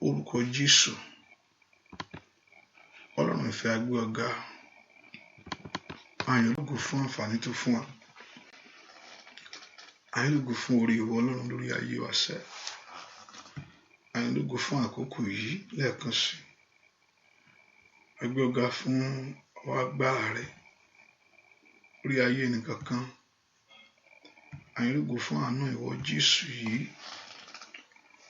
orúkọ Jésù. Ọlọ́run ìfẹ́, a gbé ọ̀gá, a yìn lógo fún àǹfààní tó fún wa, a yìn lógo fún oore ìwọ Ọlọ́run lórí ayé wa sẹ́, a yìn lógo fún àkókò yìí lẹ́ẹ̀kan sí, a gbé ọ̀gá fún ọwọ́ agbára rẹ lórí ayé ẹnìkankan, a yìn lógo fún àánú ìwọ Jésù yìí,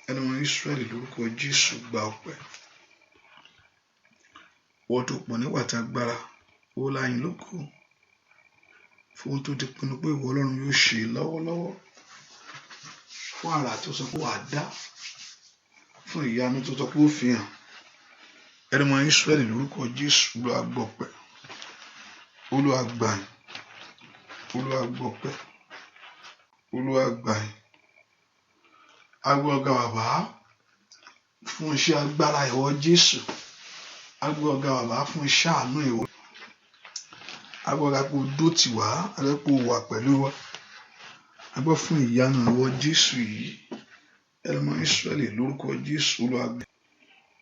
ẹni ọmọ Ísírẹ́lì lórúkọ Jésù gba ọpẹ́. Wọ́n tó pọ̀ níwà tí agbára, ó la yìn lógo fún ohun tó ti pinnu pé ìwọ Ọlọ́run yóò ṣe lọ́wọ́lọ́wọ́, fún àrà tó sọ pé wàá dá, fún ìyanu tó sọ pé ó fi hàn. Ẹni ọmọ Ísírẹ́lì lórúkọ Jésù Olúwa gbọ́ ọpẹ́, Olúwa gbà yìn, Olúwa gbọ́ ọpẹ́, Olúwa gbà yìn. A gbé ọ̀gá bàbá fún iṣẹ́ agbára ìwọ Jésù, a gbé ọ̀gá bàbá fún iṣẹ́ àánú ìwọ, a gbé ọ̀gá pé o dó tì wá, a gbé pé o wà pẹ̀lú wa, a gbé fún ìyanu ìwọ Jésù yìí. Ẹni ọmọ Ísírẹ́lì lórúkọ Jésù Olúwa gbà yìn.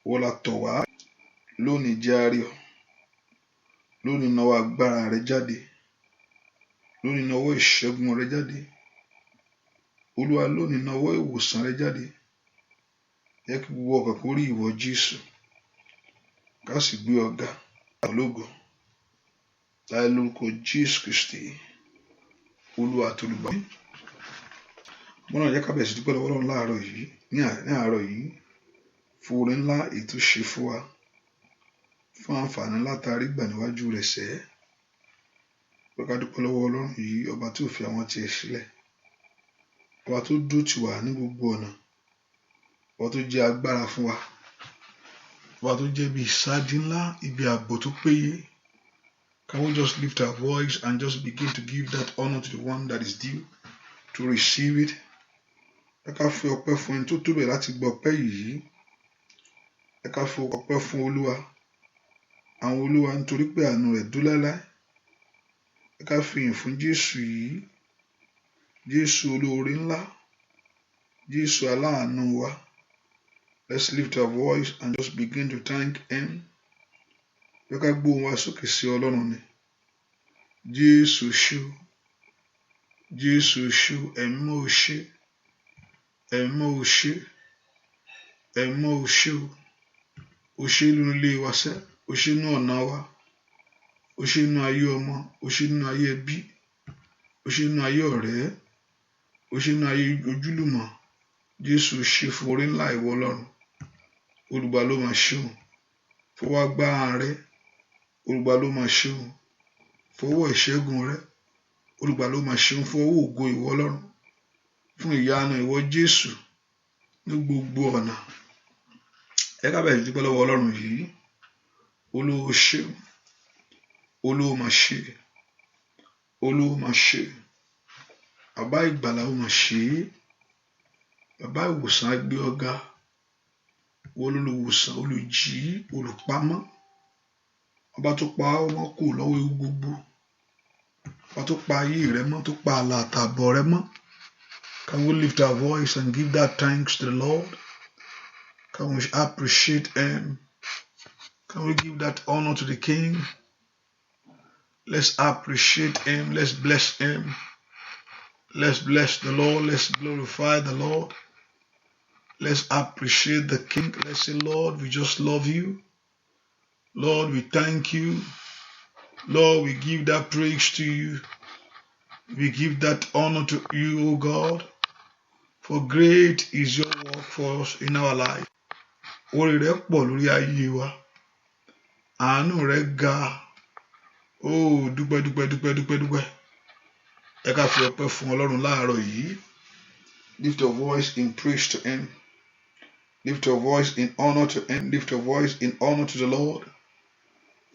Wọ́n la tọ̀ wá lónìí, jẹ́ a rí ọ lónìí, nawọ́ agbára rẹ jáde, lónìí nawọ́ ìṣẹ́gun rẹ jáde, Olúwa lónìí nawọ́ ìwòsàn rẹ jáde. Jẹ́ kí gbogbo ọkàn kó rí ìwọ Jésù, ká sì gbé ọ̀gá ológo láì lórúkọ Jésù Kristi Olúwa àti olùgbàlà. Mo náà jẹ́ ká bẹ̀rẹ̀ sí dúpẹ́ lọ́wọ́ Ọlọ́run láàárọ̀ yìí, ní àárọ̀ yìí, fún oore ńlá ètò ṣe fún wa, fún àǹfààní ńlá tá a rí gbà níwájú rẹ̀ sẹ́. Pé ká dúpẹ́ lọ́wọ́ Ọlọ́run yìí, ọba tí ò fi àwọn tiẹ̀ sílẹ̀, ọba tó dó tì wá ní gbogbo ọ̀nà, ọba tó jẹ́ agbára fún wa, ọba tó jẹ́ bí ìsádi ńlá, ibi ààbò tó péye. Can we just lift our voice and just begin to give that honor to the one that is due to receive it? Ẹ ká fi ọpẹ́ fún ẹni tó tó bẹ̀ láti gbọ́ ọpẹ́ yìí. Ẹ ká fi ọpẹ́ fún Olúwa, àwọn Olúwa, nítorí pé àánú rẹ̀ dúró láéláé. Ẹ ká fi ìyìn fún Jésù yìí, Jésù olóore ńlá, Jésù aláàánú wa. Let's lift our voice and just begin to thank him. Ẹ ká gbóhùn wa sókè sí Ọlọ́run ni. Jésù ṣé o, Jésù ṣé o, ẹ̀mọ́ o ṣé, ẹ̀mọ́ o ṣé, ẹ̀mọ́ o ṣé o ṣé nínú ilé wa sẹ́, o ṣé nínú ọ̀nà wa, o ṣé nínú ayé ọmọ, o ṣé nínú ayé ẹbí, o ṣé nínú ayé ọ̀rẹ́, o ṣé nínú ayé ojúlùmọ̀. Jésù ṣé fún oore ńlá ìwọ Ọlọ́run. Olùgbà ló máa ṣe o, fọwọ́ agbára rẹ, Olùgbà ló máa ṣe o, fọwọ́ ìṣẹ́gun rẹ, Olùgbà ló máa ṣe o, fọwọ́ ògo ìwọ Ọlọ́run, fún ìyanu ìwọ Jésù ní gbogbo ọ̀nà. Ẹ ká bẹ̀rẹ̀ dúpẹ́ lọ́wọ́ Ọlọ́run yìí. Olúwa ṣé, Olúwa máa ṣe, Olúwa máa ṣe, bàbá ìgbàlà ó máa ṣe, bàbá ìwòsàn á gbé ọ̀gá, olùwòsàn, olùjí, olùpamọ́, ọba tó pa ọmọ kù lọ́wọ́ ewu gbogbo, ọba tó pa ayé rẹ mọ́, tó pa àlà àtàbọ̀ rẹ mọ́. Can we lift our voice and give that thanks to the Lord? Can we appreciate him? Can we give that honor to the King? Let's appreciate him. Let's bless him. Let's bless the Lord. Let's glorify the Lord. Let's appreciate the King. Let's say, Lord, we just love you. Lord, we thank you. Lord, we give that praise to you. We give that honor to you, O God. For great is your work for us in our life. Oore rẹ pọ̀ lórí ayé wa. Àánú rẹ ga. Oh, dúpẹ́ dúpẹ́ dúpẹ́ dúpẹ́ dúpẹ́. Ẹ ká fi ọpẹ́ fún Ọlọ́run láàárọ̀ yìí. Lift your voice in praise to him. Lift your voice in honor to him. Lift your voice in honor to the Lord.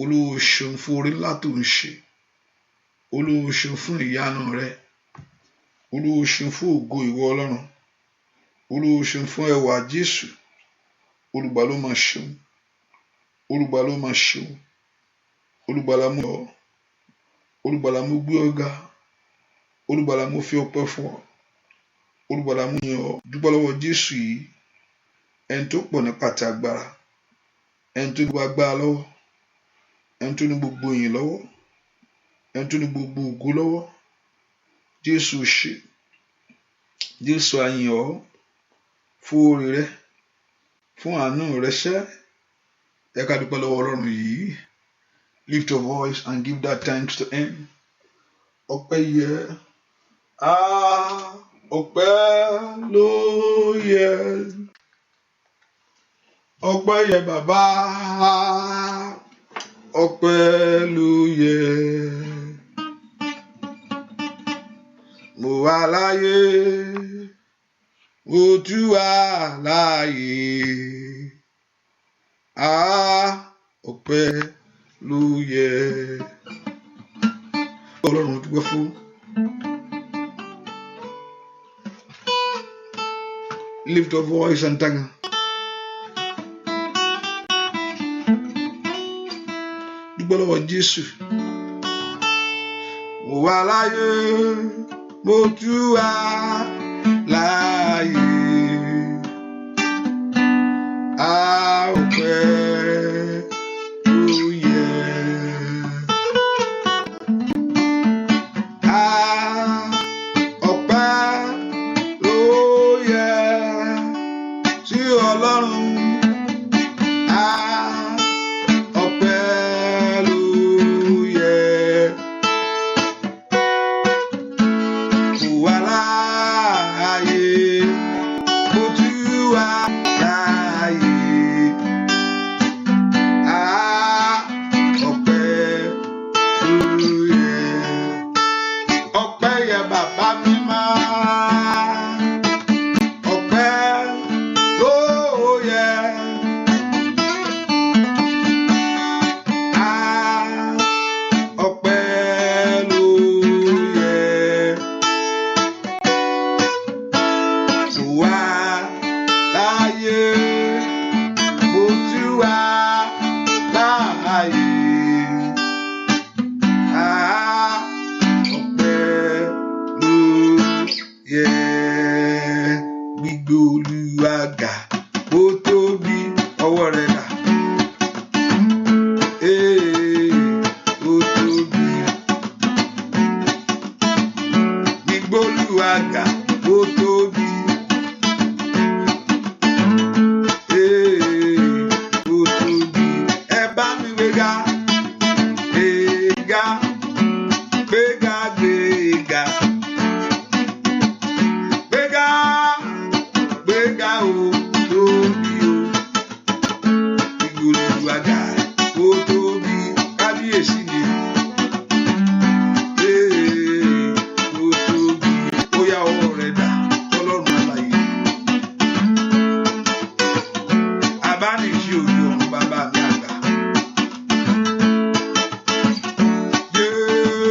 Olúwa ṣeun fún oore ńlá tó ń ṣe. Olúwa ṣeun fún ìyanu rẹ. Olúwa ṣeun fún ògo ìwọ Ọlọ́run. Olúwa ṣeun fún ẹwà Jésù. Olùgbà ló máa ṣeun. Olùgbà ló máa ṣeun. Olùgbà la mú ọ. Olùgbà la mú gbé ọ̀gá. Olùgbà la mú fi ọpẹ́ fún ọ. Olùgbà la mú yìn ọ́. Dúpẹ́ lọ́wọ́ Jésù yìí. ẹni tó pọ̀ nípa ti agbára, ẹni tó ní gbogbo agbára lọ́wọ́, ẹni tó ní gbogbo ìyìn lọ́wọ́, ẹni tó ní gbogbo ògo lọ́wọ́. Jésù ṣe, Jésù a yìn ọ́ fún oore rẹ, fún àánú rẹ ṣẹ́. Ẹ ká dúpẹ́ lọ́wọ́ Ọlọ́run yìí. Lift your voice and give that thanks to him. Ọpẹ́ yẹ, ọpẹ́ ló yẹ, ọpẹ́ yẹ bàbá, ọpẹ́ ló yẹ. Mo wà láyé, mo tún wà láyé, ọpẹ́ ló yẹ. Ọlọ́run dúpẹ́ fún. Lift your voice and thank him. Dúpẹ́ lọ́wọ́ Jésù. Mo wà láyé, mo tún wà láyé, ọpẹ́ ló yẹ. Ọpẹ́ ló yẹ sí Ọlọ́run. Ọpẹ́ ló yẹ. Mo wà láàyè, mo tún wà láàyè, ọpẹ́ ló yẹ. Ọpẹ́ yẹ bàbá mímọ́, ọpẹ́ ló yẹ. Ọpẹ́ ló yẹ. Mo wà láàyè, mo tún wà láàyè, ọpẹ́ ló yẹ. Gbígbé Olúwa ga, ó tóbi, ọwọ́ rẹ̀ dà. Ó tóbi. Gbígbé Olúwa ga, ó tóbi. Ó tóbi. Ẹ bá mi gbéga, gbéga, gbéga, gbéga, gbéga, gbéga, ó tóbi o. Gbígbé Olúwa ga, ó tóbi. Kábíyèsí ni. Ó tóbi. Ó yá ọwọ́ rẹ̀ dà, Ọlọ́run alààyè. Abánìjí òde ọ̀run bàbá mi àgbà.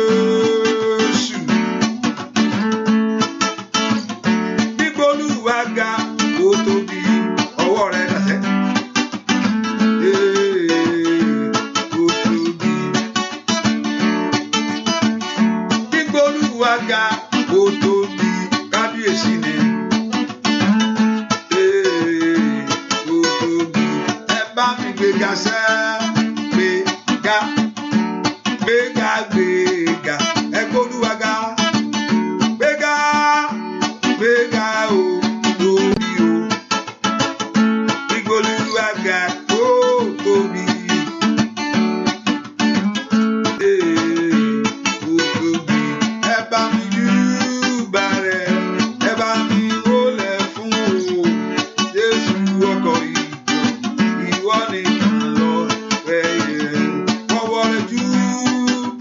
Jésù. Gbígbé Olúwa ga, ó tóbi. Ọwọ́ rẹ̀ dà sẹ́. Ó tóbi. Gbígbé Olúwa ga, ó tóbi. Kábíyèsí ni. Ó tóbi. Ẹ bá mi gbéga sẹ́. Gbéga, gbéga, gbéga. Ẹ gbé Olúwa ga. Gbéga, gbéga, ó tóbi o. Gbígbé Olúwa ga, ó tóbi. Ó tóbi. Ẹ bá mi júbà rẹ̀, ẹ bá mi wólẹ̀ fún o. Jésù ọkọ̀ ìjọ, ìwọ nìkan lọ rẹ̀ yẹ. Ọwọ́ rẹ̀ júbà.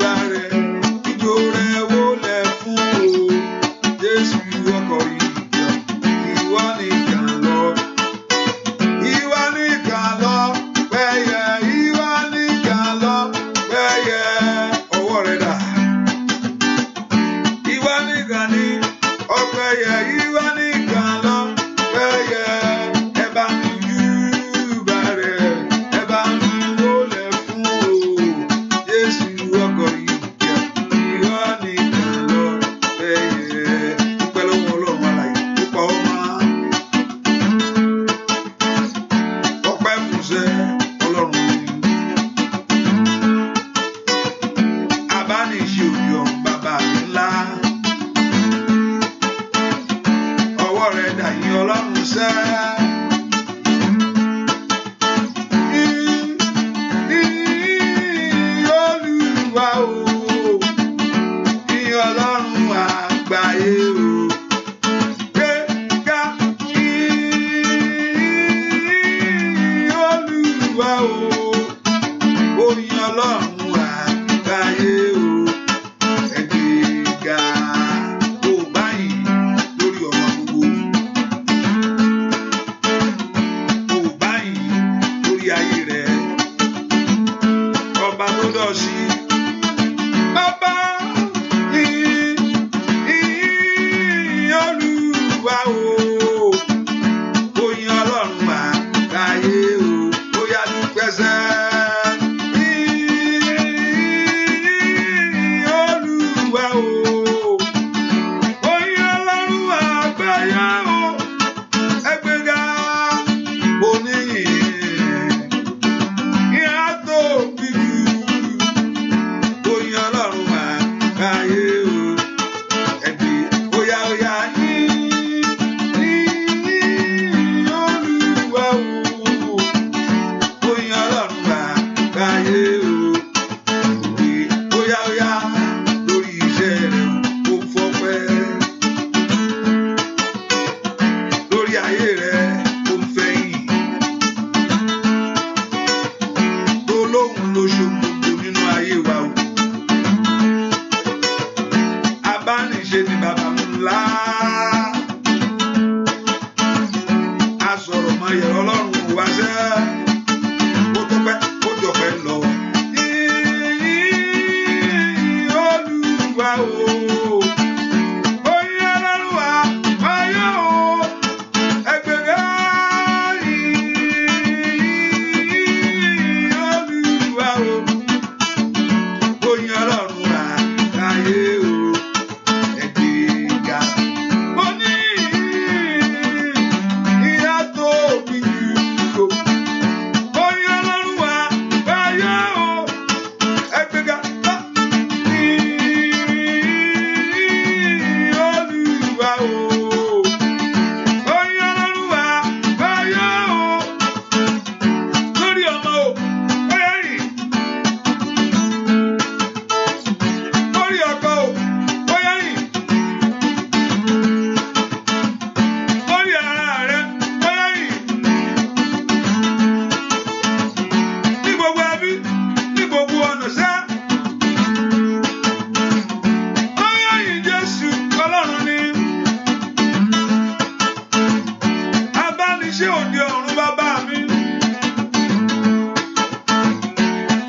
ọ̀run bàbá mi.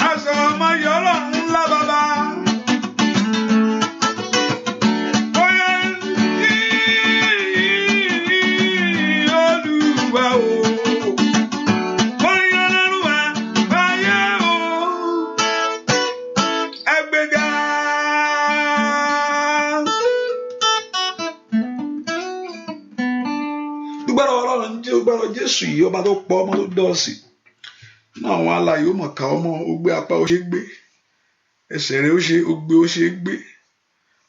Aṣọ ọmọ yọ ọlọ́run ńlá bàbá. Bóyá Olúwa o. Bóyá Olúwa báyé o. Ẹgbẹ́ga. Dúgbàrọ̀ ọlọ́run jẹ́ dúgbàrọ̀ Jésù yìí ọba tó pọ̀ ọmọ tó dọ́ọ̀sì. Náà àwọn alààyè ó mọ̀ ká ọmọ ó gbé apá ó ṣe gbé. Ẹsẹ̀ rẹ̀ ó ṣe ó gbé ó ṣe gbé.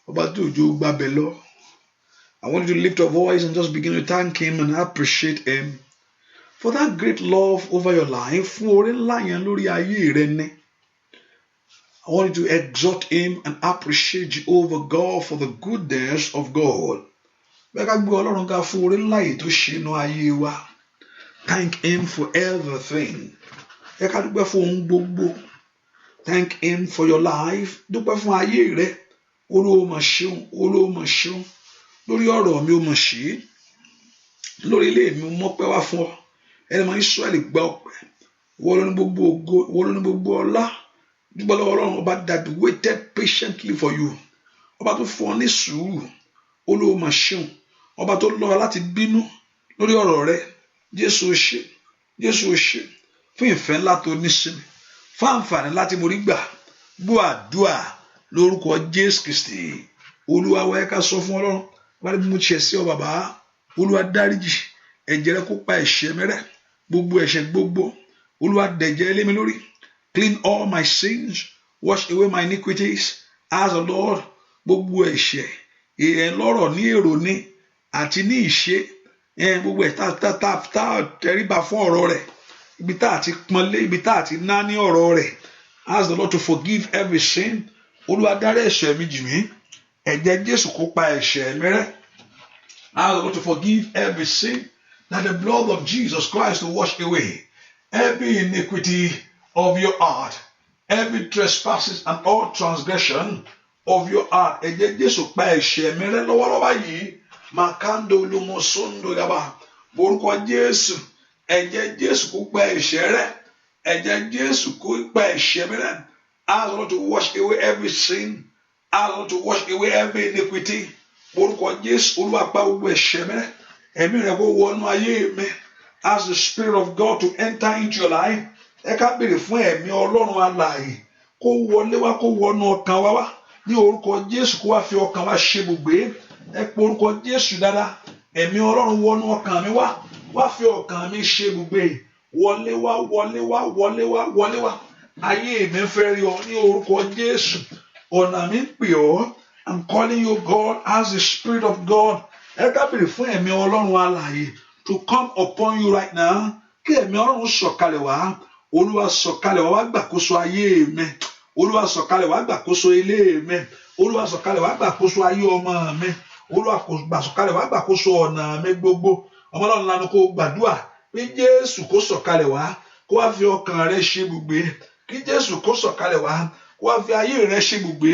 Ọba tí òjò gbàbẹ̀ lọ. I want you to lift your voice and just begin to thank him and appreciate him for that great love over your life. Fún oore ńlá yẹn lórí ayé rẹ ní. I want you to exalt him and appreciate Jehovah God for the goodness of God. Bẹ́ẹ̀ ká gbé Ọlọ́run ká fún oore ńlá yìí tó ṣe inú ayé wa. Thank him for everything. Ẹ ká dúpẹ́ fún ohun gbogbo. Thank him for your life. Dúpẹ́ fún ayé rẹ. Olúwa mà ṣeun, Olúwa mà ṣeun. Lórí ọ̀rọ̀ mi ó mà ṣe. Lórí ilé mi mo mọ́pẹ́ wá fún ọ. Ẹni máa ń Ísírẹ́lì gba ọpẹ́. Wọ́n ló ní gbogbo ògo, wọ́n ló ní gbogbo ọlá. Dúpẹ́ lọ́wọ́ Ọlọ́run ọba that waited patiently for you. Ọba tó fún ọ ní sùúrù. Olúwa mà ṣeun. Ọba tó lọ́ra láti bínú lórí ọ̀rọ̀ rẹ. Jésù ó ṣe. Jésù ó ṣe. Fún ìfẹ́ ńlá tó ní sí mi. Fún àǹfààní láti mo rí gbà. Gbọ́ àdúà lórúkọ Jésù Kristi. Olúwa wa ẹ ká sọ fún Ọlọ́run. Wọ́n ní mo ṣẹ̀ sí ọ bàbá. Olúwa dáríjì. Ẹ̀jẹ̀ rẹ kó pa ẹ̀ṣẹ̀ mi rẹ́. Gbogbo ẹ̀ṣẹ̀ gbogbo. Olúwa dẹ̀jẹ̀ lé mi lórí. Clean all my sins. Wash away my iniquities. Ask the Lord. Gbogbo ẹ̀ṣẹ̀. Èèyàn lọ́rọ̀ ní èrò ní àti ní ìṣe. Gbogbo ẹ̀ tá tẹríba fún ọ̀rọ̀ rẹ̀. Ibi tá àti pọ́nlé, ibi tá àti ná ní ọ̀rọ̀ rẹ̀. Ask the Lord to forgive every sin. Olúwa dárí ẹ̀ṣẹ̀ mi jì mí. Ẹ̀jẹ̀ Jésù kó pa ẹ̀ṣẹ̀ mi rẹ́. Ask the Lord to forgive every sin. That the blood of Jesus Christ to wash away every iniquity of your heart, every trespasses and all transgression of your heart. Ẹ̀jẹ̀ Jésù pa ẹ̀ṣẹ̀ mi rẹ́ lọ́wọ́lọ́wọ́ yìí. Makando lumosondo gaba. Borúkọ Jésù. Ẹ̀jẹ̀ Jésù kó pa ẹ̀ṣẹ̀ rẹ́. Ẹ̀jẹ̀ Jésù kó pa ẹ̀ṣẹ̀ mi rẹ́. Ask the Lord to wash away every sin. Ask the Lord to wash away every iniquity. Borúkọ Jésù Olúwa pa gbogbo ẹ̀ṣẹ̀ mi rẹ́. Ẹ̀mí rẹ̀ kó wọnú ayé mi. Ask the Spirit of God to enter into your life. Ẹ ká béèrè fún ẹ̀mí Ọlọ́run alààyè kó wọlé wá kó wọnú ọkàn wa wá. Ní orúkọ Jésù kó wá fi ọkàn wa ṣe ibùgbé. Ẹ pe orúkọ Jésù dáadáa. Ẹ̀mí Ọlọ́run wọnú ọkàn mi wá. Wá fi ọkàn mi ṣe ibùgbé. Wọlé wá wọlé wá wọlé wá wọlé wá. Ayé mi fẹ́ rí ọ ní orúkọ Jésù. Ọ̀nà mi ń pè ọ́. I'm calling you God as the Spirit of God. Ẹ ká béèrè fún ẹ̀mí Ọlọ́run alààyè to come upon you right now. Kí ẹ̀mí Ọlọ́run sọ̀kalẹ̀ wá. Olúwa sọ̀kalẹ̀ wá gbàkóso ayé mi. Olúwa sọ̀kalẹ̀ wá gbàkóso ilé mi. Olúwa sọ̀kalẹ̀ wá gbàkóso ayé ọmọ mi. Olúwa sọ̀kalẹ̀ wá gbàkóso ọ̀nà mi gbogbo. Ọmọ Ọlọ́run lanu kó gbàdúrà pé Jésù kó sọ̀kalẹ̀ wá kó wá fi ọkàn rẹ ṣe ibùgbé. Kí Jésù kó sọ̀kalẹ̀ wá kó wá fi ayé rẹ ṣe ibùgbé.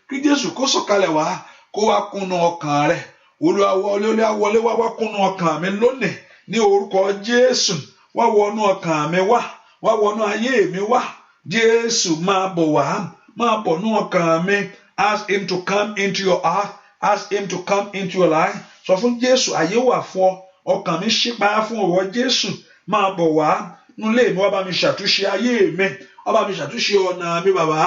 Kí Jésù kó sọ̀kalẹ̀ wá kó wá kúnnú ọkàn rẹ. Olúwa wọlé wá kúnnú ọkàn mi lónìí ní orúkọ Jésù. Wá wọnú ọkàn mi wá wọnú ayé mi wá. Jésù máa bọ̀ wá máa bọ̀ nú ọkàn mi. Ask him to come into your heart. Ask him to come into your life. Sọ fún Jésù ayé wà fún ọ. Ọkàn mi ṣípayá fún ọwọ́ Jésù. Máa bọ̀ wá nílé mi wá bá mi ṣàtúnṣe ayé mi. Wá bá mi ṣàtúnṣe ọ̀nà mi bàbá.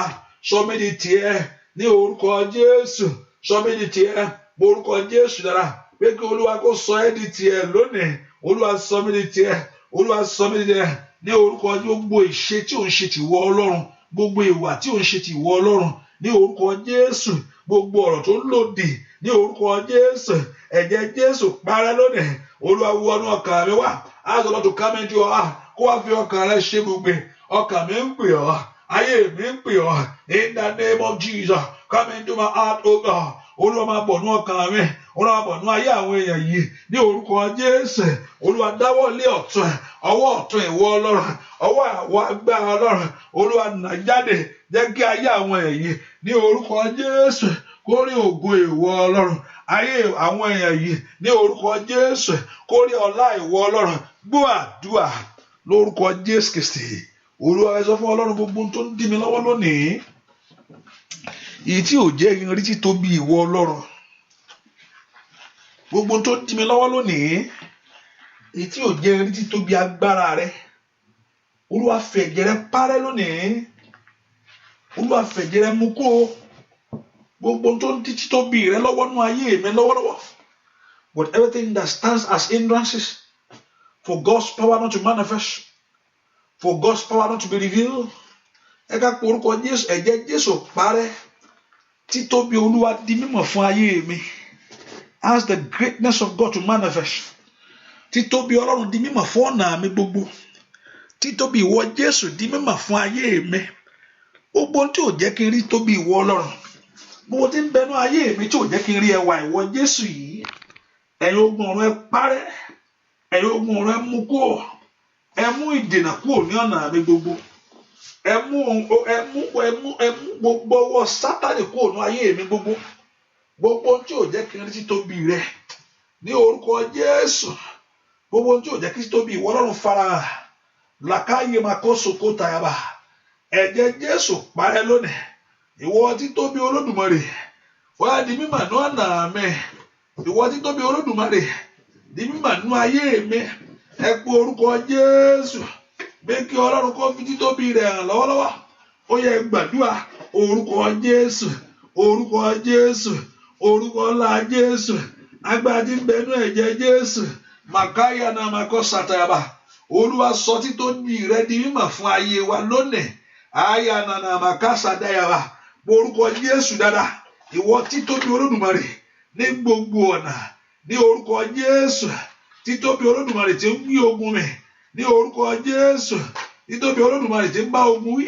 Sọ mí di tiẹ̀ ní orúkọ Jésù. Sọ mí di tiẹ̀ orúkọ Jésù dára. Pé kí Olúwa kó sọ ẹ́ di tiẹ̀ lónìí. Olúwa sọ mí di tiẹ̀. Olúwa sọ mí di tiẹ̀ ní orúkọ gbogbo ìṣe tí ò ń ṣe tìwọ Ọlọ́run. Gbogbo ìwà tí ò ń ṣe tìwọ Ọlọ́run. Ní orúkọ Jésù. Gbogbo ọ̀rọ̀ tó lòdì ní orúkọ Jésù. Ẹ̀jẹ̀ Jésù parẹ́ lónìí. Olúwa wọnú ọkàn mi wá. Ask the Lord to come into your heart. Kó wá fi ọkàn rẹ ṣe ibùgbé. Ọkàn mi ń pè ọ́. Ayé mi ń pè ọ́. In the name of Jesus. Come into my heart, oh God. Olúwa máa bọ̀ nú ọkàn mi, Olúwa máa bọ̀ nú ayé àwọn èèyàn yìí ní orúkọ Jésù. Olúwa dáwọ́ lé ọ̀tún, ọwọ́ ọ̀tún ìwọ Ọlọ́run, ọwọ́ àwọ̀ agbára Ọlọ́run, Olúwa nà jáde, jẹ́ kí ayé àwọn èèyàn yìí ní orúkọ Jésù kó rí ògo ìwọ Ọlọ́run, ayé àwọn èèyàn yìí ní orúkọ Jésù kó rí ọlá ìwọ Ọlọ́run. Gbọ́ àdúrà lórúkọ Jésù Kristi. Olúwa ẹ sọ fún Ọlọ́run gbogbo tó ń dí mi lọ́wọ́ lónìí, èyí tí ò jẹ́ ìrìn títóbi ìwọ Ọlọ́run, gbogbo tó ń dí mi lọ́wọ́ lónìí, èyí tí ò jẹ́ ìrìn títóbi agbára rẹ, Olúwa fẹ̀jẹ̀ rẹ parẹ́ lónìí, Olúwa fẹ̀jẹ̀ rẹ mú kó gbogbo tó ń dí títóbi rẹ lọ́wọ́ nú ayé mi lọ́wọ́lọ́wọ́. But everything that stands as hindrances for God's power not to manifest, for God's power not to be revealed, ẹ ká pe orúkọ Jésù, ẹ̀jẹ̀ Jésù parẹ́, títóbi Olúwa di mímọ̀ fún ayé mi. Ask the greatness of God to manifest. Títóbi Ọlọ́run di mímọ̀ fún ọ̀nà mi gbogbo. Títóbi ìwọ Jésù di mímọ̀ fún ayé mi. Gbogbo tí ò jẹ́ kí n rí tóbi ìwọ Ọlọ́run, gbogbo tí ń bẹnu ayé mi tí ò jẹ́ kí n rí ẹwà ìwọ Jésù yìí, ẹ̀yin ogun ọ̀run ẹ parẹ́, ẹ̀yin ogun ọ̀run ẹ mú kúrò, ẹ mú ìdènà kúrò ní ọ̀nà mi gbogbo, ẹ mú gbogbo ọwọ́ Sátánì kúrò ní ayé mi gbogbo, gbogbo tí ò jẹ́ kí n rí títóbi rẹ ní orúkọ Jésù, gbogbo tí ò jẹ́ kí títóbi ìwọ Ọlọ́run farahàn, làkàyè máa kó sòkò tàyàbà, ẹ̀jẹ̀ Jésù parẹ́ lónìí, ìwọ títóbi Olódùmarè wá di mímọ̀ ní ọ̀nà mi, ìwọ títóbi Olódùmarè di mímọ̀ ní ayé mi. Ẹ pe orúkọ Jésù pé kí Ọlọ́run kó fi títóbi rẹ̀ hàn lọ́wọ́lọ́wọ́. Ó yẹ gbàdúrà orúkọ Jésù, orúkọ Jésù, orúkọ ńlá Jésù, agbára tí ń bẹ nínú ẹ̀jẹ̀ Jésù, màkáyà náà máa kọ́ sàtàyàbà. Olúwa sọ títóbi rẹ̀ di mímọ̀ fún ayé wa lónìí. Àyà nànà màkà sàdáyàbà. Orúkọ Jésù dáadáa, ìwọ títóbi Olódùmarè ní gbogbo ọ̀nà, ní orúkọ Jésù, títóbi Olódùmarè tí ń gbé ogun mi, ní orúkọ Jésù, títóbi Olódùmarè tí ń bá ogun wí,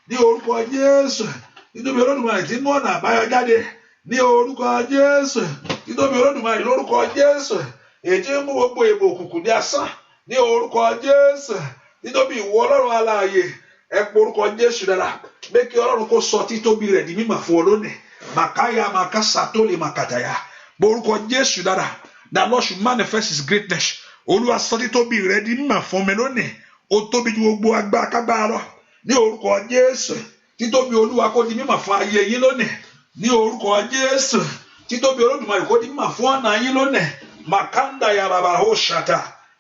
ní orúkọ Jésù, títóbi Olódùmarè tí ń mú ọ̀nà àbáyọ jáde, ní orúkọ Jésù, títóbi Olódùmarè lórúkọ Jésù, èyí tí ń mú gbogbo èbò òkùnkùn ní asán, ní orúkọ Jésù, títóbi ìwọ Ọlọ́run alààyè. Ẹ pe orúkọ Jésù dára, pé kí Ọlọ́run kó sọ títóbi rẹ̀ di mímọ̀ fún ọ lónìí. Màkáyà màkàsà tó lè màkàtàyà. Orúkọ Jésù dára, that Lord should manifest his greatness. Olúwa sọ títóbi rẹ̀ di mímọ̀ fún mi lónìí. Ó tóbi ju gbogbo agbára kágbára lọ. Ní orúkọ Jésù, títóbi Olúwa kó di mímọ̀ fún ayé yín lónìí. Ní orúkọ Jésù, títóbi Olódùmarè kó di mímọ̀ fún ọ̀nà yín lónìí. Màkàndà yàrá ó ṣàtà,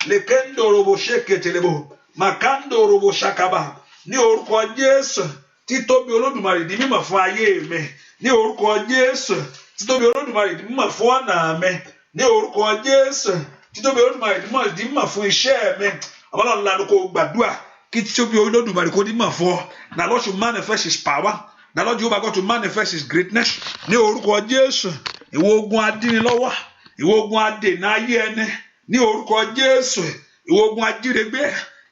lèkèndò robo ṣèkètèlébò, màkàndò robo ṣàkàbà. Ní orúkọ Jésù, títóbi Olódùmarè di mímọ̀ fún ayé mi. Ní orúkọ Jésù, títóbi Olódùmarè di mímọ̀ fún ọ̀nà mi. Ní orúkọ Jésù, títóbi Olódùmarè di mímọ̀ fún iṣẹ́ mi. Ọlọ́run lanu kó gbàdúrà kí títóbi Olódùmarè kó di mímọ̀ fún ọ. That Lord should manifest his power. That Lord Jehovah God to manifest his greatness. Ní orúkọ Jésù, ìwọ ogun adínilọ́wọ́, ìwọ ogun adènà ayé ẹni. Ní orúkọ Jésù, ìwọ ogun ajírégbé,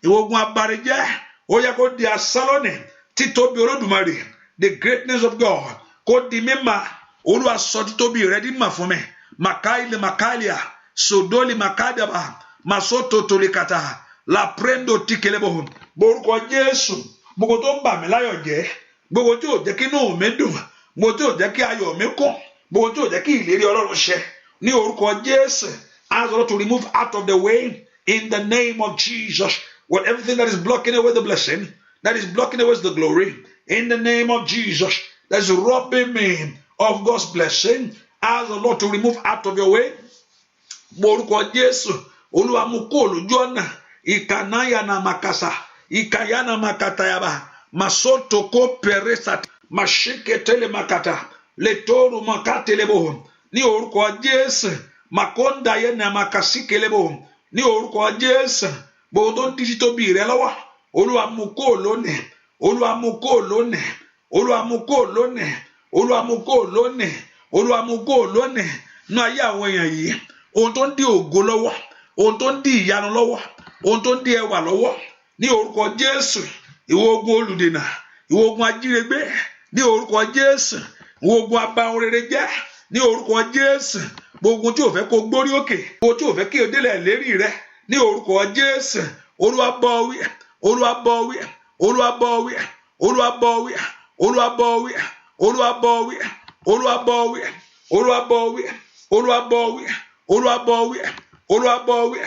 ìwọ ogun abarijẹ́, ó yẹ kó di asán lónìí. Títóbi Olódùmarè, the greatness of God, kó di mímọ̀. Olúwa sọ títóbi rẹ̀ di mímọ̀ fún mi. Makaile makalia, sodoli makadaba, masoto tolikata, la prendo tikelebo. Borúkọ Jésù, gbogbo tó ń bà mí láyọ̀ jẹ́, gbogbo tí ò jẹ́ kí inú mi dùn, gbogbo tí ò jẹ́ kí ayọ̀ mi kún, gbogbo tí ò jẹ́ kí ìlérí Ọlọ́run ṣẹ. Ní orúkọ Jésù, ask the Lord to remove out of the way in the name of Jesus. What everything that is blocking away the blessing, that is blocking away the glory, in the name of Jesus, that is robbing me of God's blessing, ask the Lord to remove out of your way. Borúkọ Jésù, Olúwa mú kó lójú ọ̀nà, ìkànáyà na makasa, ìkàyàna makatayaba, masoto ko peresat, mashiketele makata, letoru makatelebo. Ní orúkọ Jésù, makonda yẹna makasikelebo. Ní orúkọ Jésù, gbogbo tó ń di títóbi rẹ lọ́wọ́, Olúwa mú kó lónìí, Olúwa mú kó lónìí, Olúwa mú kó lónìí, Olúwa mú kó lónìí, Olúwa mú kó lónìí. Nínú ayé àwọn èèyàn yìí, ohun tó ń di ògo lọ́wọ́, ohun tó ń di ìyanu lọ́wọ́, ohun tó ń di ẹwà lọ́wọ́, ní orúkọ Jésù, ìwọ ogun olùdènà, ìwọ ogun ajírégbé, ní orúkọ Jésù, ìwọ ogun abahun rere jẹ́, ní orúkọ Jésù. Gbogbo tí ò fẹ́ kó gbórí òkè, gbogbo tí ò fẹ́ kí o délẹ̀ lérí rẹ ní orúkọ Jésù. Olúwa bọ́ wí, Olúwa bọ́ wí, Olúwa bọ́ wí, Olúwa bọ́ wí, Olúwa bọ́ wí, Olúwa bọ́ wí, Olúwa bọ́ wí, Olúwa bọ́ wí, Olúwa bọ́ wí, Olúwa bọ́ wí, Olúwa bọ́ wí,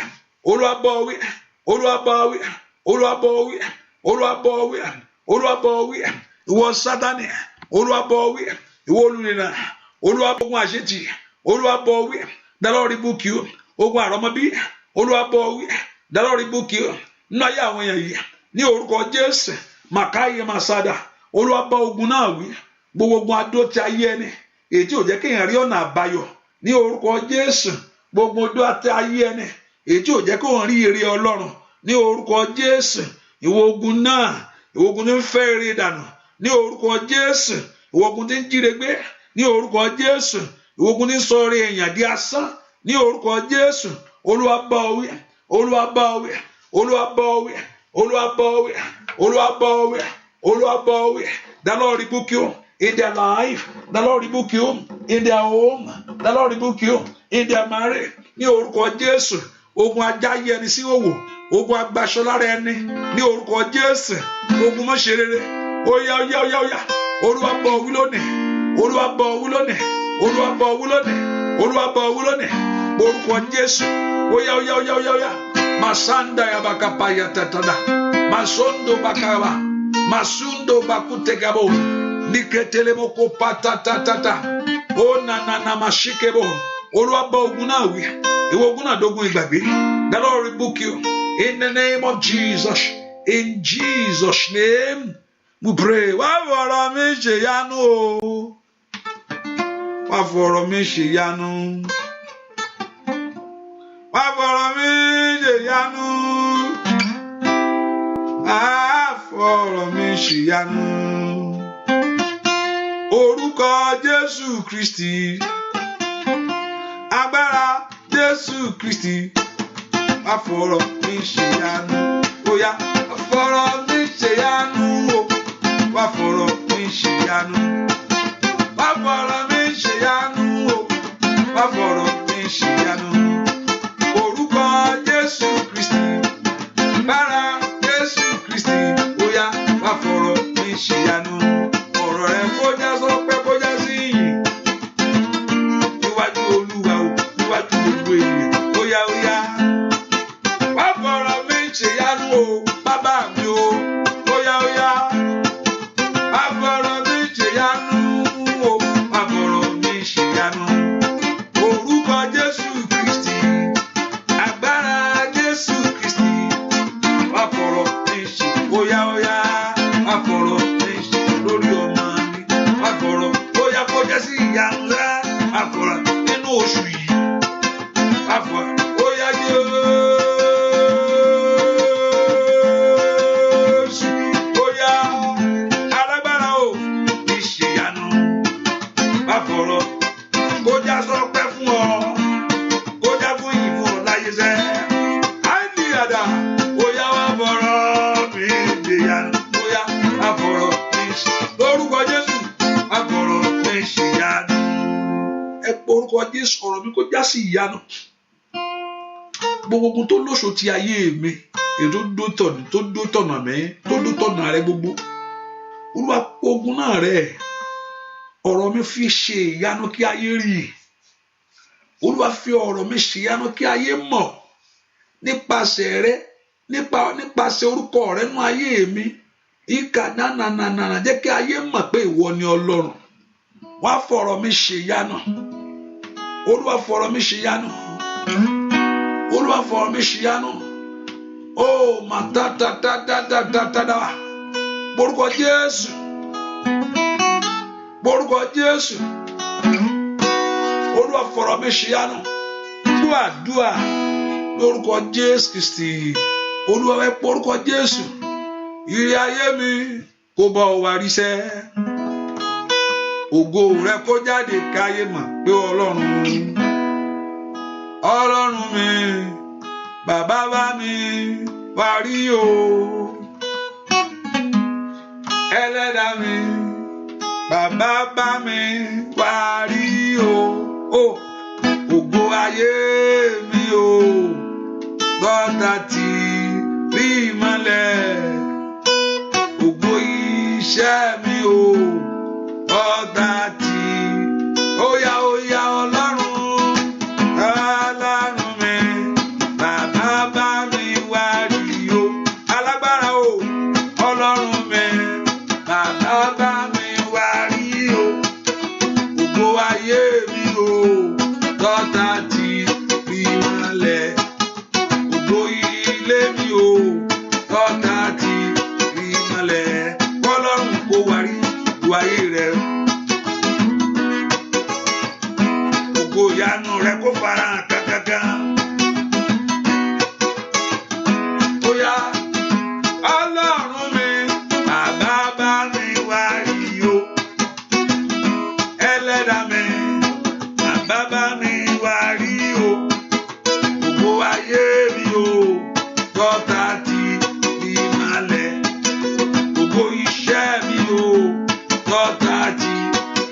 Olúwa bọ́ wí, Olúwa bọ́ wí, Olúwa bọ́ wí, Olúwa bọ́ wí, Olúwa bọ́ wí. Ìwọ Sátánì, Olúwa bọ́ wí. Ìwọ olùrìnà, Olúwa bọ́ ogun àṣetì, Olúwa bọ́ wí. The Lord rebuke you. Ogun àrọ́mọbí, Olúwa bọ́ wí. The Lord rebuke you. Nínú ayé àwọn èèyàn yìí ní orúkọ Jésù. Màkáyé Màsádà, Olúwa bá ogun náà wí. Gbogbo ogun adó ti ayé ẹni èyí tí ò jẹ́ kéèyàn rí ọ̀nà àbáyọ ní orúkọ Jésù. Gbogbo adó ti ayé ẹni èyí tí ò jẹ́ kéèyàn rí èrè Ọlọ́run ní orúkọ Jésù. Ìwọ ogun náà, ìwọ ogun tí ń fẹ́ èrè dànù ní orúkọ Jésù. Ìwọ ogun tí ń jíre gbé ní orúkọ Jésù. Ìwọ ogun tí ń sọ orí èèyàn di asán ní orúkọ Jésù. Olúwa bá wí, Olúwa bá wí, Olúwa bá wí, Olúwa bá wí, Olúwa bá wí, Olúwa bá wí. The Lord rebuke you in their life. The Lord rebuke you in their home. The Lord rebuke you in their marriage. Ní orúkọ Jésù. Ogun ajá yẹ ẹni sí òwò, ogun agbaṣọ lára ẹni ní orúkọ Jésù. Ogun mọ́ ṣe rere. Óyá óyá óyá óyá. Olúwa bá wí lónìí. Olúwa bá wí lónìí. Olúwa bá wí lónìí. Olúwa bá wí lónìí. Orúkọ Jésù. Óyá óyá óyá óyá óyá. Masanda ya bakapaya tatada. Masondo bakaba. Masundo bakutegabo. Niketelemo ko patatatata. O na mashikebo. Olúwa bá ogun náà wí. Ìwọ ogun náà dógun ìgbàgbé. The Lord rebuke you in the name of Jesus. In Jesus' name we pray. Wá fọ̀rọ̀ mi ṣe yanu o. Wá fọ̀rọ̀ mi ṣe yanu. Wá fọ̀rọ̀ mi ṣe yanu. Wá fọ̀rọ̀ mi ṣe yanu. Orúkọ Jésù Kristi. Agbára Jésù Kristi. Wá fọ̀rọ̀ mi ṣe yanu. Óyá, wá fọ̀rọ̀ mi ṣe yanu o. Wá fọ̀rọ̀ mi ṣe yanu. Wá fọ̀rọ̀ mi ṣe yanu o. Wá fọ̀rọ̀ mi ṣe yanu. Orúkọ Jésù Kristi. Agbára Jésù Kristi. Óyá, wá fọ̀rọ̀ mi ṣe yanu. Ọ̀rọ̀ rẹ̀ kó já sọ́pẹ́ kó já sí ìyìn. Níwájú Olúwa o, níwájú gbogbo ènìyàn. Óyá óyá. Wá fọ̀rọ̀ mi ṣe yanu o, bàbá mi o. Óyá óyá. Wá fọ̀rọ̀ mi ṣe yanu o. Wá fọ̀rọ̀ mi ṣe yanu. Orúkọ Jésù Kristi. Agbára Jésù Kristi. Wá fọ̀rọ̀ mi ṣe. Óyá óyá. Wá fọ̀rọ̀ mi ṣe lórí ọmọ mi. Wá fọ̀rọ̀ óyá kó jẹ́ sí ìyanu rẹ̀. Wá fọ̀rọ̀ nínú oṣù yìí. Wá fọ̀rọ̀ óyá Jésù. Óyá alágbára o. Mi ṣe ìyanu. Wá fọ̀rọ̀ kó já sọ́pẹ́ fún ọ. Kó já fún yìí fún ọ láyé sẹ́. Àìní àdá. Óyá wá fọ̀rọ̀ mi ṣe ìyanu. Óyá wá fọ̀rọ̀ mi ṣe. Lórúkọ Jésù. Wá fọ̀rọ̀ mi ṣe ìyanu. Ẹ pé orúkọ Jésù, ọ̀rọ̀ mi kó já sí ìyanu. Gbogbo ogun tó lóṣò ti ayé mi, èyí tó dó tọ̀nà mi, tó dó tọ̀nà rẹ gbogbo. Olúwa pé ogun náà rẹ̀. Ọ̀rọ̀ mi fi ṣe ìyanu kí ayé rí. Olúwa fi ọ̀rọ̀ mi ṣe ìyanu kí ayé mọ̀. Nípasẹ̀ rẹ, nípasẹ̀ orúkọ rẹ nínú ayé mi. Ìkà nánà jẹ́ kí ayé mọ̀ pé ìwọ ni Ọlọ́run. Wá fọ̀rọ̀ mi ṣe ìyanu. Olúwa fọ̀rọ̀ mi ṣe ìyanu. Olúwa fọ̀rọ̀ mi ṣe ìyanu. Oh, màtátátátátátátá. Borúkọ Jésù. Borúkọ Jésù. Olúwa fọ̀rọ̀ mi ṣe ìyanu. Dúà lórúkọ Jésù Kristi. Olúwa wẹ́ porúkọ Jésù. Ire ayé mi kó bá ọ wá ríṣẹ́. Ògo rẹ kó jáde káyé mọ̀ pé Ọlọ́run mi, bàbá bá mi wá rí o. Ẹlẹ́dàá mi, bàbá bá mi wá rí o. ayé mi o gbọ́dọ̀ tí rí ìmọ́lẹ̀ ògo iṣẹ́ mi o gbọ́dọ̀ tí óyá Ọlọ́run mi bàbá bá mi wá rí o alágbára o Ọlọ́run mi bàbá bá mi wá rí o ògo ayé mi o gbọ́dọ̀ tí rí ìmọ́lẹ̀ ògo ilé mi o gbọ́dọ̀ tí rí ìmọ́lẹ̀ Ọlọ́run kó wá rí ògo ayé rẹ ògo ìyanu rẹ kó farahàn kankan. Bóyá Ọlọ́run mi bàbá bá mi wá rí o ẹlẹ́dàá mi bàbá bá mi wá rí o ògo ayé mi o gbọ́dọ̀ tí rí ìmọ́lẹ̀ ògo iṣẹ́ mi o gbọ́dọ̀ tí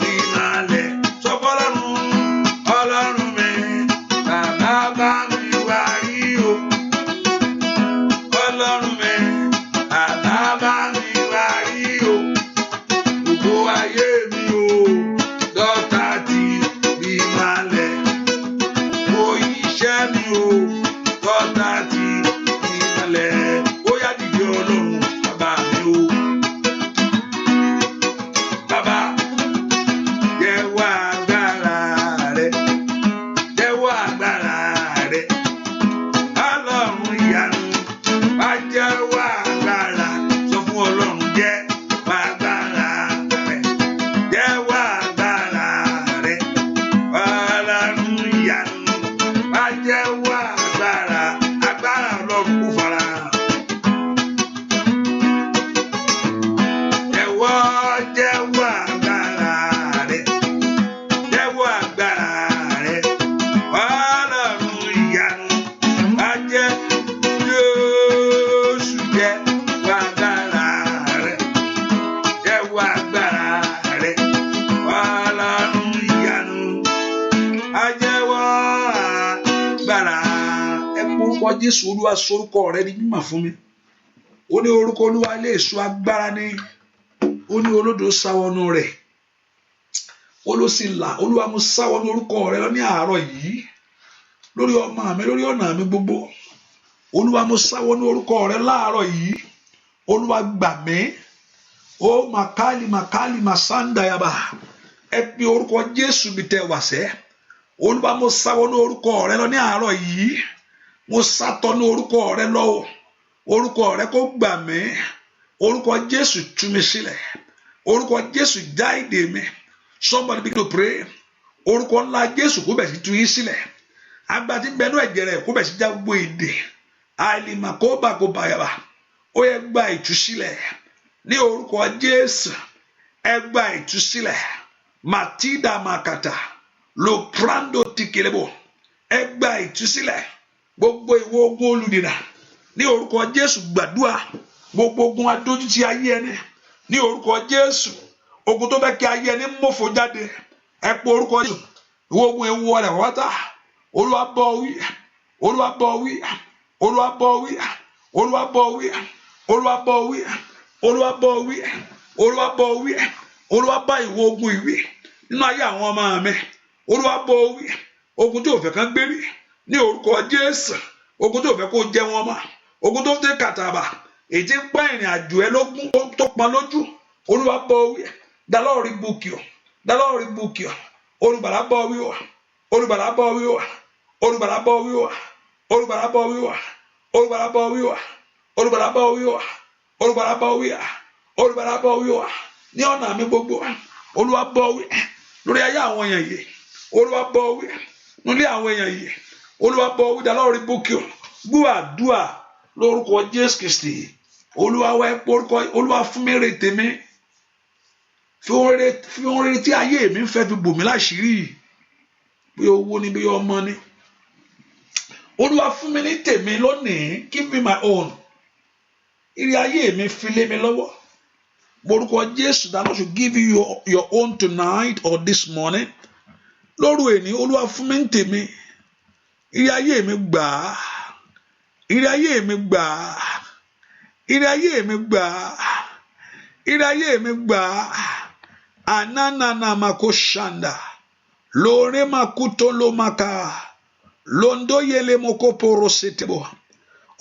rí ìmọ́lẹ̀ sọ fọ́lọ́run Ọlọ́run mi bàbá bá mi wá rí o Ọlọ́run mi bàbá bá mi wá rí o ògo ayé mi o gbọ́dọ̀ tí rí ìmọ́lẹ̀ ògo iṣẹ́ mi o gbọ́dọ̀ tí rí ìmọ́lẹ̀ ó yá dìde Ọlọ́run bàbá mi o bàbá jẹ́wọ́ agbára rẹ jẹ́wọ́ agbára rẹ Ọlọ́run ìyanu wá jẹ́wọ́ agbára sọ fún Ọlọ́run jẹ́wọ́ agbára rẹ jẹ́wọ́ agbára rẹ Ọlọ́run ìyanu wá jẹ́wọ́ agbára Ọlọ́run kò farahàn jẹ́wọ́ agbára rẹ jẹ́wọ́ agbára rẹ Ọlọ́run ìyanu wá jẹ́ Jésù jẹ́wọ́ agbára rẹ jẹ́wọ́ agbára rẹ Ọlọ́run ìyanu wá jẹ́wọ́ agbára. Ẹ pé orúkọ Jésù Olúwa sorúkọ rẹ ní mímọ́ fún mi ó ní orúkọ Olúwa lè so agbára ní ó ní olódò sáwọnú rẹ olóṣìlá Olúwa mo sáwọnú orúkọ rẹ lọ ní àárọ̀ yìí lórí ọmọ mi lórí ọ̀nà mi gbogbo Olúwa mo sáwọnú orúkọ rẹ láàárọ̀ yìí Olúwa gbà mí ó màkálì màsándàyàbà ẹ pe orúkọ Jésù bí tẹ wà sẹ́ Olúwa mo sáwọnú orúkọ rẹ lọ ní àárọ̀ yìí mo sátọ́nú orúkọ rẹ lọ orúkọ rẹ kó gbà mí orúkọ Jésù tú mi sílẹ̀ orúkọ Jésù já ìdè mi somebody begin to pray orúkọ ńlá Jésù kó bẹ̀ sí tú yín sílẹ̀ agbátí bẹnu ẹ̀jẹ̀ rẹ̀ kó bẹ̀ sí já gbogbo ìdè àìlèmọ̀ kó bá kó bàyàbà ó yẹ gba ìtúsílẹ̀ ní orúkọ Jésù ẹ gba ìtúsílẹ̀ Matida Makata lo prando tikelebo ẹ gba ìtúsílẹ̀ gbogbo ìwọ ogun olùdènà ní orúkọ Jésù gbàdúrà gbogbo ogun adójútì ayé ẹni ní orúkọ Jésù ogun tó fẹ́ kí ayé ẹni mọ̀fọ́ jáde ẹ pé orúkọ Jésù ìwọ ogun ewu ọ̀rẹ́ wọ́tá Olúwa bọ́ wí Olúwa bọ́ wí Olúwa bọ́ wí Olúwa bọ́ wí Olúwa bọ́ wí Olúwa bọ́ wí Olúwa bọ́ wí Olúwa bá ìwọ ogun ìwé nínú ayé àwọn ọmọ mi Olúwa bọ́ wí ogun tí ò fẹ́ kán gbérí ní orúkọ Jésù ogun tí ò fẹ́ kó jẹ wọn mọ́ ogun tó tẹ kàtàbà èyí tí ń pẹ́ ìrìn àjò ẹ lógún tó pọn lójú Olúwa bọ́ wí the Lord rebuke you the Lord rebuke you olùgbàlà bọ́ wí wá olùgbàlà bọ́ wí wá olùgbàlà bọ́ wí wá olùgbàlà bọ́ wí wá olùgbàlà bọ́ wí wá olùgbàlà bọ́ wí wá olùgbàlà bọ́ wí wá olùgbàlà bọ́ wí wá ní ọ̀nà mi gbogbo Olúwa bọ́ wí lórí ayé àwọn èèyàn yìí Olúwa bọ́ wí nílé àwọn èèyàn yìí Olúwa bọ́ wí the Lord rebuke you gbọ́ àdúà lórúkọ Jésù Kristi Olúwa wá ẹ pé orúkọ Olúwa fún mi rè tèmi fi ohun rere tí ayé mi ń fẹ́ fi bò mí láṣìírí bí owó ni bí ọmọ ni Olúwa fún mi ní tèmi lónìí give me my own ire ayé mi fi lé mi lọ́wọ́ orúkọ Jésù that I should give you your own tonight or this morning lóru èní Olúwa fún mi ní tèmi ire ayé mi gbà á, ire ayé mi gbà á, ire ayé mi gbà á, ire ayé mi gbà á. Ananana makoshanda lore makuto lo maka londo yele mokoporo setebo.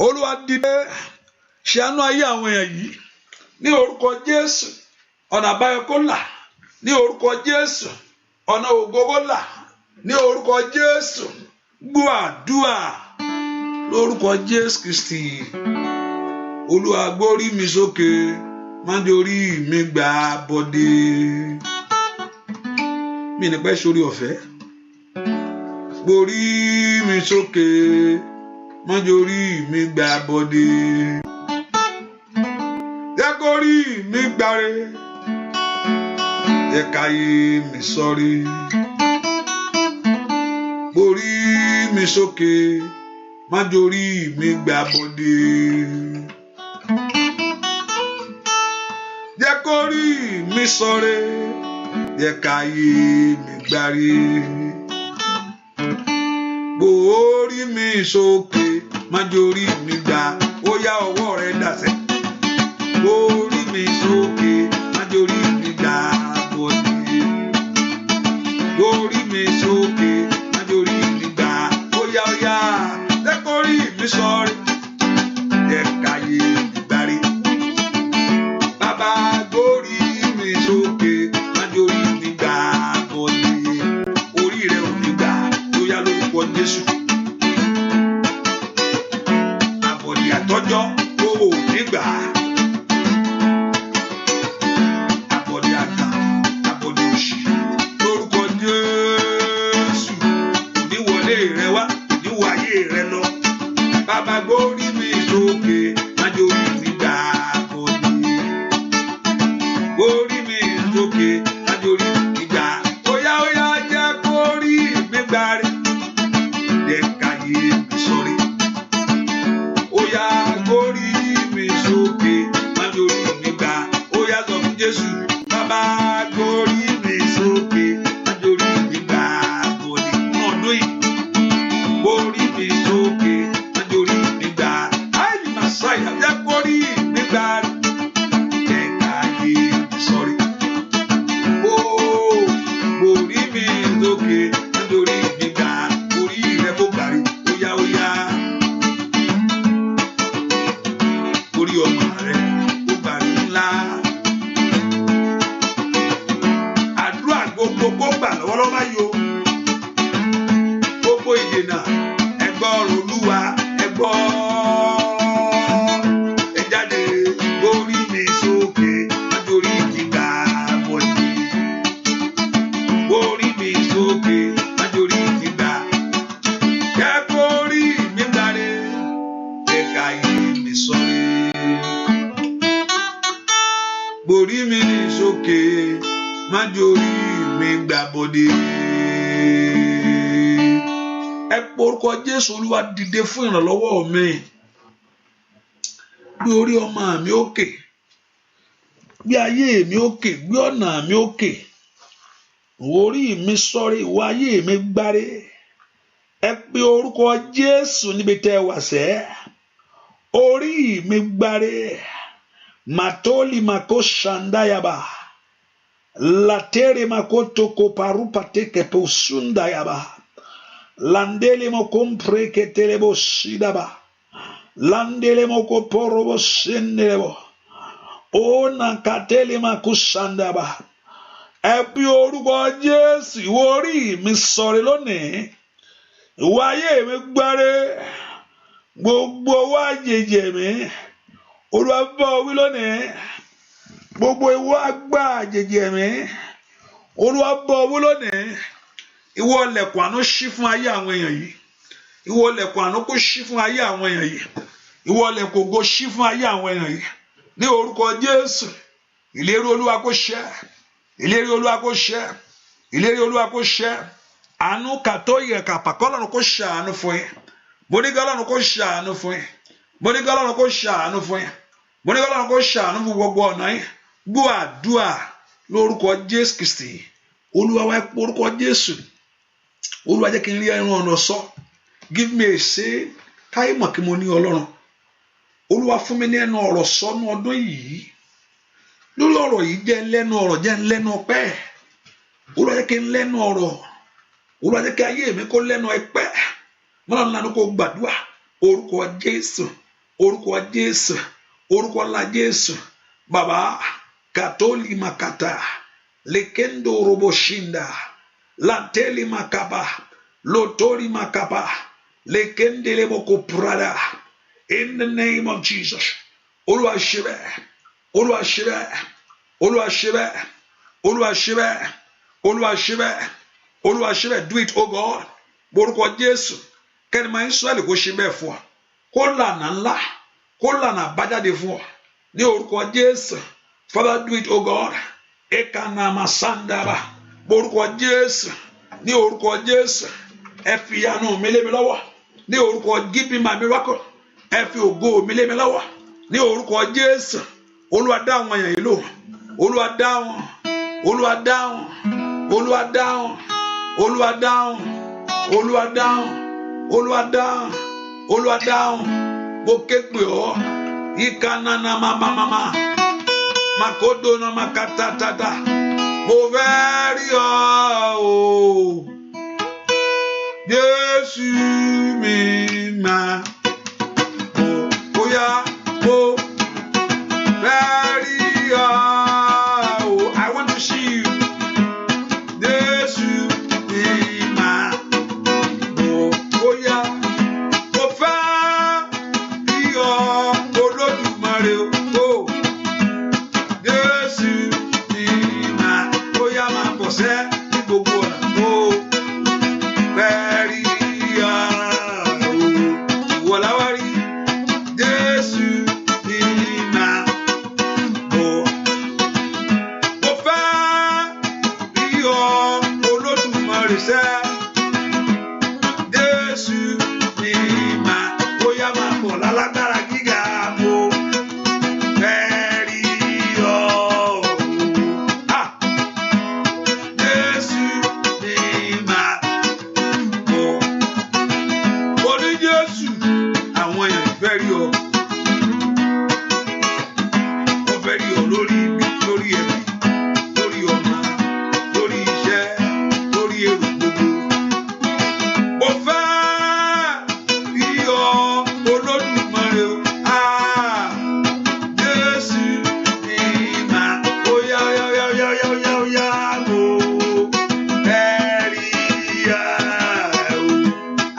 Olúwa dìde ṣàánú ayé àwọn èèyàn yìí ní orúkọ Jésù. Ọ̀nà àbáyọ kó là ní orúkọ Jésù. Ọ̀nà ògo kó là ní orúkọ Jésù. Gbọ́ àdúà lórúkọ Jésù Kristi. Olúwa gbórí mi sókè, má jẹ́ orí mi gbà bọ́dé. Mi ní pẹ́ sórí ọ̀fẹ́. Gbórí mi sókè, má jẹ́ orí mi gbà bọ́dé. Jẹ́ kó rí mi gbáre, jẹ́ káyé mi sọ̀rí. Gbórí mi sókè, má jẹ́ orí mi gbà bọ́dé. Jẹ́ kó rí mi sọ̀rí, jẹ́ káyé mi gbáre. Gbórí mi sókè, má jẹ́ orí mi gbà. Ó yá ọwọ́ rẹ dàsẹ́. Gbórí mi sókè, má jẹ́ orí mi gbà bọ́dé. Gbórí mi sókè, má jẹ́ orí mi gbà. Ó yá jẹ́ kó rí mi sọ̀rí, jẹ́ káyé mi gbáre. Bàbá gbórí mi sókè, má jẹ́ orí mi gbà bọ́dé. Orí rẹ ò ní gbà, ó yá lórúkọ Jésù. Àbọ̀dé àtọ́jọ́ ó ò ní gbà. Àbọ̀dé àgbà, àbọ̀dé òṣì lórúkọ Jésù. Kò ní wọlé rẹ wá, kò ní wọ ayé rẹ lọ. Bàbá gbórí mi sókè, má jẹ́ orí mi gbà bọ́dé. Gbórí mi sókè, má jẹ́ orí mi gbà. Ó yá jẹ́ kó rí mi gbáre. Jẹ́ káyé mi sọ̀rí. Ó yá gbórí mi sókè, má jẹ́ orí mi gbà. Ó yá sọ fún Jésù. Bàbá gbórí mi sókè, má jẹ́ orí mi gbà bọ́dé. Ọdún yìí gbórí mi sókè, má jẹ́ orí mi gbà. Àìní Màsáyà jẹ́ kó rí mi gbáre. Jẹ́ káyé mi sọ̀rí. Gbórí mi sókè, má jẹ́ orí mi gbà. Orí rẹ kó gbàre. Ó yá orí ọmọ rẹ kó gbàre ńlá. Àdúrà gbogbo kó gbà lọ́wọ́lọ́wọ́ báyìí o. Gbogbo ìdènà ẹgbọ́ ọ̀rọ̀ Olúwa ẹgbọ́. Ẹ jáde. Gbórí mi sókè, má jẹ́ orí mi gbà bọ́dé. Gbórí mi sókè, má jẹ́ orí mi gbà. Jẹ́ kó rí mi gbáre. Jẹ́ káyé mi sọ̀rí. Gbórí mi sókè, má jẹ́ orí mi gbà bọ́dé. Ẹ pe orúkọ Jésù. Olúwa dìde fún ìrànlọ́wọ́ mi. Gbé orí ọmọ mi òkè, gbé ayé mi òkè, gbé ọ̀nà mi òkè. Orí mi sọ̀rí, ìwọ ayé mi gbáre. Ẹ pe orúkọ Jésù níbi tẹ́ ẹ wà sẹ́. Orí mi gbáre. Matoli mako shandayaba. Latere makoto koparupa teke posundayaba. Landele mokompre ketelebo shidaba. Landele mokoporobo sendelebo. Ona katele makushandaba. Ẹ pe orúkọ Jésù. Ìwọ orí mi sọ̀rí lónìí. Ìwọ ayé mi gbáre. Gbogbo wa àjèjì mi. Olúwa bá wí lónìí. Gbogbo ìwọ àgbà àjèjì mi. Olúwa bá wí lónìí. Ìwọ ilẹ̀kùn àánú ṣí fún ayé àwọn èèyàn yìí. Ìwọ ilẹ̀kùn àánú kó ṣí fún ayé àwọn èèyàn yìí. Ìwọ ilẹ̀kùn ògo ṣí fún ayé àwọn èèyàn yìí. Ní orúkọ Jésù. Ìlérí Olúwa kó ṣẹ. Ìlérí Olúwa kó ṣẹ. Ìlérí Olúwa kó ṣẹ. Àánú kàtó yẹ kàpà kọ́lọ́run kó ṣàánú fún yín. Mo ní kọ́lọ́run kó ṣàánú fún yín. Mo ní kọ́lọ́run kó ṣàánú fún yín. Mo ní kọ́lọ́run kó ṣàánú fún gbogbo ọ̀nà yín. Gbọ́ àdúà lórúkọ Jésù Kristi. Olúwa wá orúkọ Jésù. Olúwa jẹ́ kí n rí ẹnu ọ̀nà sọ. give me a saying káyé mọ̀ kí mo ní Ọlọ́run. Olúwa fún mi ní ẹnu ọ̀rọ̀ sọ́nú ọdún yìí. Lórí ọ̀rọ̀ yìí jẹ́ lẹ́nu ọ̀rọ̀ jẹ́ lẹ́nu ọpẹ́. Olúwa jẹ́ kí n lẹ́nu ọ̀rọ̀. Olúwa jẹ́ kí ayé mi kó lẹ́nu ẹpẹ́. Mọ́nà ńlá ni kò gbàdúrà. Orúkọ Jésù, orúkọ Jésù, orúkọ ńlá Jésù. Bàbá Katoli Makata, Lekendo Roboshinda, Lanteli Makaba, Lotori Makaba, Lekendele Boko Prada. In the name of Jesus. Olúwa ṣe bẹ́ẹ̀. Olúwa ṣe bẹ́ẹ̀. Olúwa ṣe bẹ́ẹ̀. Olúwa ṣe bẹ́ẹ̀. Olúwa ṣe bẹ́ẹ̀. Olúwa ṣe bẹ́ẹ̀. Do it, oh God. Orúkọ Jésù. Kẹ́ni máa ń Ísírẹ́lì kó ṣe bẹ́ẹ̀ fún ọ. Kó lànà ńlá. Kó lànà àbájáde fún ọ. Ní orúkọ Jésù. Father, do it, oh God. Ekana Masandaba. Orúkọ Jésù. Ní orúkọ Jésù. Ẹ fi ìyanu mi lé mi lọ́wọ́. Ní orúkọ give me my miracle. Ẹ fi ògo mi lé mi lọ́wọ́. Ní orúkọ Jésù. Olúwa dá àwọn èèyàn yìí lò. Olúwa dá wọn. Olúwa dá wọn. Olúwa dá wọn. Olúwa dá wọn. Olúwa dá wọn. Olúwa dá wọn. Olúwa dá wọn. Mo ké pè ọ́. Ikanana mama. Makodo na makatatata. Mo fẹ́ rí ọ o. Jésù mi máa. Bóyá mo fẹ́ rí ọ o. I want to see you. Jésù mi máa. Bóyá mo fẹ́ rí ọ Olódùmarè o. Jésù mi máa. Bóyá máa bọ̀ sẹ́ ní gbogbo ọ̀nà. Mo fẹ́ rí ọ o. Ìwọ la wá rí. Jésù mi máa. Mo fẹ́ rí ọ Olódùmarè sẹ́. Jésù mi máa. Bóyá máa bọ̀ lálágbára gíga. Mo fẹ́ rí ọ. Jésù mi máa. Mo ní Jésù. Àwọn èèyàn fẹ́ rí ọ. Wọ́n fẹ́ rí ọ lórí ibi, lórí ẹbí, lórí ọmọ, lórí iṣẹ́, lórí èrò gbogbo. Mo fẹ́ rí ọ Olódùmarè o. Jésù mi máa. Óyá óyá óyá óyá óyá óyá mo fẹ́ rí ọ.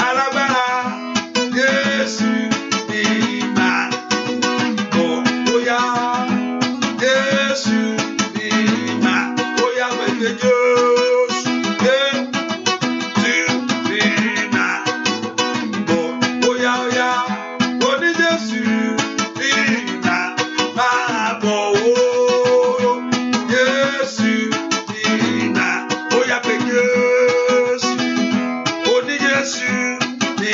Alágbára Jésù mi máa. Óyá Jésù mi máa. Óyá pẹ̀lú Jésù. Jésù mi máa. Óyá óyá oní Jésù mi máa. Máa bọ̀ o. Jésù mi máa. Óyá pẹ̀lú Jésù. Oní Jésù mi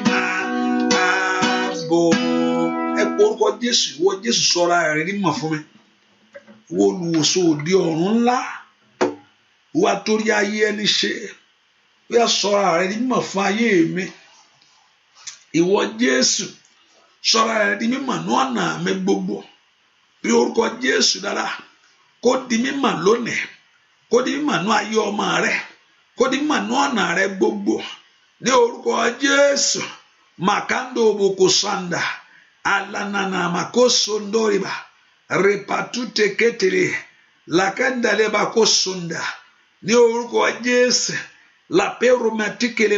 máa. Máa bọ̀. Ẹ pọ orúkọ Jésù. Ìwọ Jésù sọra rẹ̀ ní mọ̀ fún mi. Ìwọ olùwòsàn òde ọ̀run ńlá. Ìwọ àtòrí ayé ẹni ṣe. Ìwọ sọra rẹ̀ ní mọ̀ fún ayé mi. Ìwọ Jésù sọra rẹ̀ ní mímọ̀ ní ọ̀nà mi gbogbo. Bí orúkọ Jésù dára. Kó di mímọ̀ lónìí. Kó di mímọ̀ ní ayé ọmọ rẹ̀. Kó di mímọ̀ ní ọ̀nà rẹ̀ gbogbo. Ní orúkọ Jésù. Makando boko sanda. Alanana makoso ndoriba. Repatute ketele. Lakandale bakosunda. Ní orúkọ Jésù. La perumatikele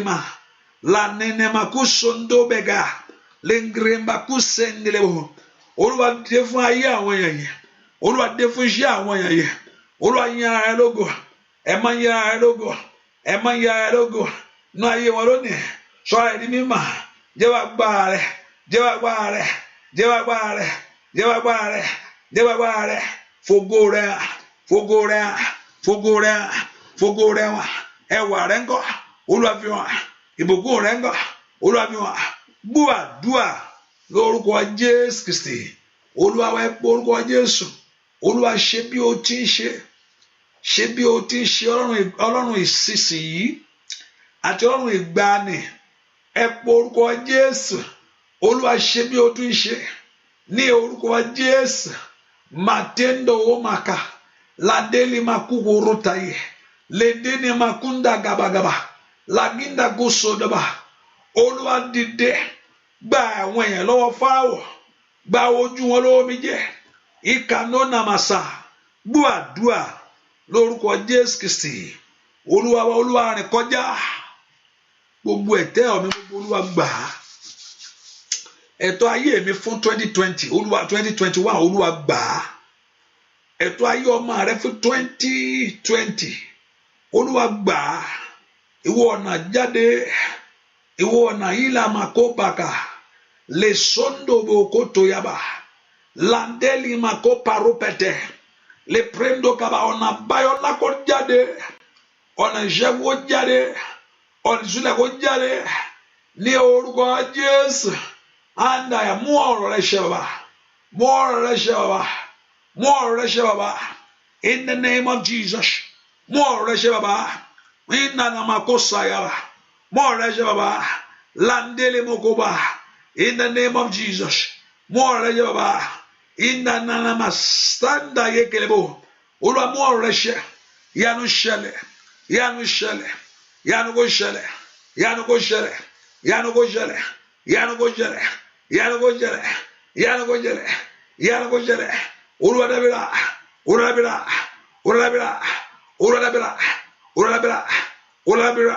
la nene makuso ndobega. Lengremba kusendelebo. Olúwa dé fún ayé àwọn èèyàn yẹn. Olúwa dé fún iṣẹ́ àwọn èèyàn yẹn. Olúwa yìn ara rẹ̀ lógo. Ẹ máa yìn ara rẹ̀ lógo. Ẹ máa yìn ara rẹ̀ lógo. Nú ayé wọn lónìí. Sọ̀rọ̀ ẹni mímọ́. Jẹ́wọ́ agbára rẹ̀. Jẹ́wọ́ agbára rẹ̀. Jẹ́wọ́ agbára rẹ̀. Jẹ́wọ́ agbára rẹ̀. Jẹ́wọ́ agbára rẹ̀. Fògo rẹ̀. Fògo rẹ̀. Fògo rẹ̀. Fògo rẹ̀ wá. Ẹwà rẹ̀ ńkọ́. Olúwa fi hàn. Ìbùkún rẹ̀ ńkọ́. Olúwa fi hàn. Gbọ́ àdúà lórúkọ Jésù Kristi. Olúwa wá pé orúkọ Jésù. Olúwa ṣe bí o ti ń ṣe. Ṣe bí o ti ń ṣe Ọlọ́run ìsinsìnyí àti Ọlọ́run ìgbàanì ẹ po orúkọ Jésù Olúwa ṣe bí o tún ṣe ní orúkọ Jésù matendo omaka ladeli makugoro taye ledeni makunda gabagaba laginda gosodaba Olúwa dìde gba àwọn èèyàn lọ́wọ́ Fáráò gba ojú wọn lọ́wọ́ mi jẹ́ ìkànnà màsà gbọ́ àdúrà lórúkọ Jésù Kristi Olúwa wa Olúwa rìn kọjá gbogbo ẹ̀tẹ́ mi gbogbo Olúwa gbà ẹ̀tọ́ ayé mi fún 2020 Olúwa 2021 Olúwa gbà ẹ̀tọ́ ayé ọmọ rẹ fún 2020 Olúwa gbà ìwọ ọ̀nà jáde ìwọ ọ̀nà ìlà makobaka lè sọ́ndòbò kó tó yaba landeli makoparopete lè prendo kaba ọ̀nà báyọ̀ lákọ̀ jáde ọ̀nà ìṣẹ́gun jáde ọ̀nà ìṣúlẹ̀ kó jáde ní orúkọ Jésù andaya mú ọ̀rọ̀ rẹ ṣẹ bàbá mú ọ̀rọ̀ rẹ ṣẹ bàbá mú ọ̀rọ̀ rẹ ṣẹ bàbá in the name of Jesus mú ọ̀rọ̀ rẹ ṣẹ bàbá ìnana makosa yaba mú ọ̀rọ̀ rẹ ṣẹ bàbá landele mokoba in the name of Jesus mú ọ̀rọ̀ rẹ ṣẹ bàbá ìnana masanda yekelebo Olúwa mú ọ̀rọ̀ rẹ ṣẹ ìyanu ṣẹlẹ̀ ìyanu ṣẹlẹ̀ ìyanu kó ṣẹlẹ̀ ìyanu kó ṣẹlẹ̀ ìyanu kó ṣẹlẹ̀ ìyanu kó ṣẹlẹ̀ ìyanu kó ṣẹlẹ̀ ìyanu kó ṣẹlẹ̀ ìyanu kó ṣẹlẹ̀ Olúwa dábìrà Olúwa dábìrà Olúwa dábìrà Olúwa dábìrà Olúwa dábìrà Olúwa dábìrà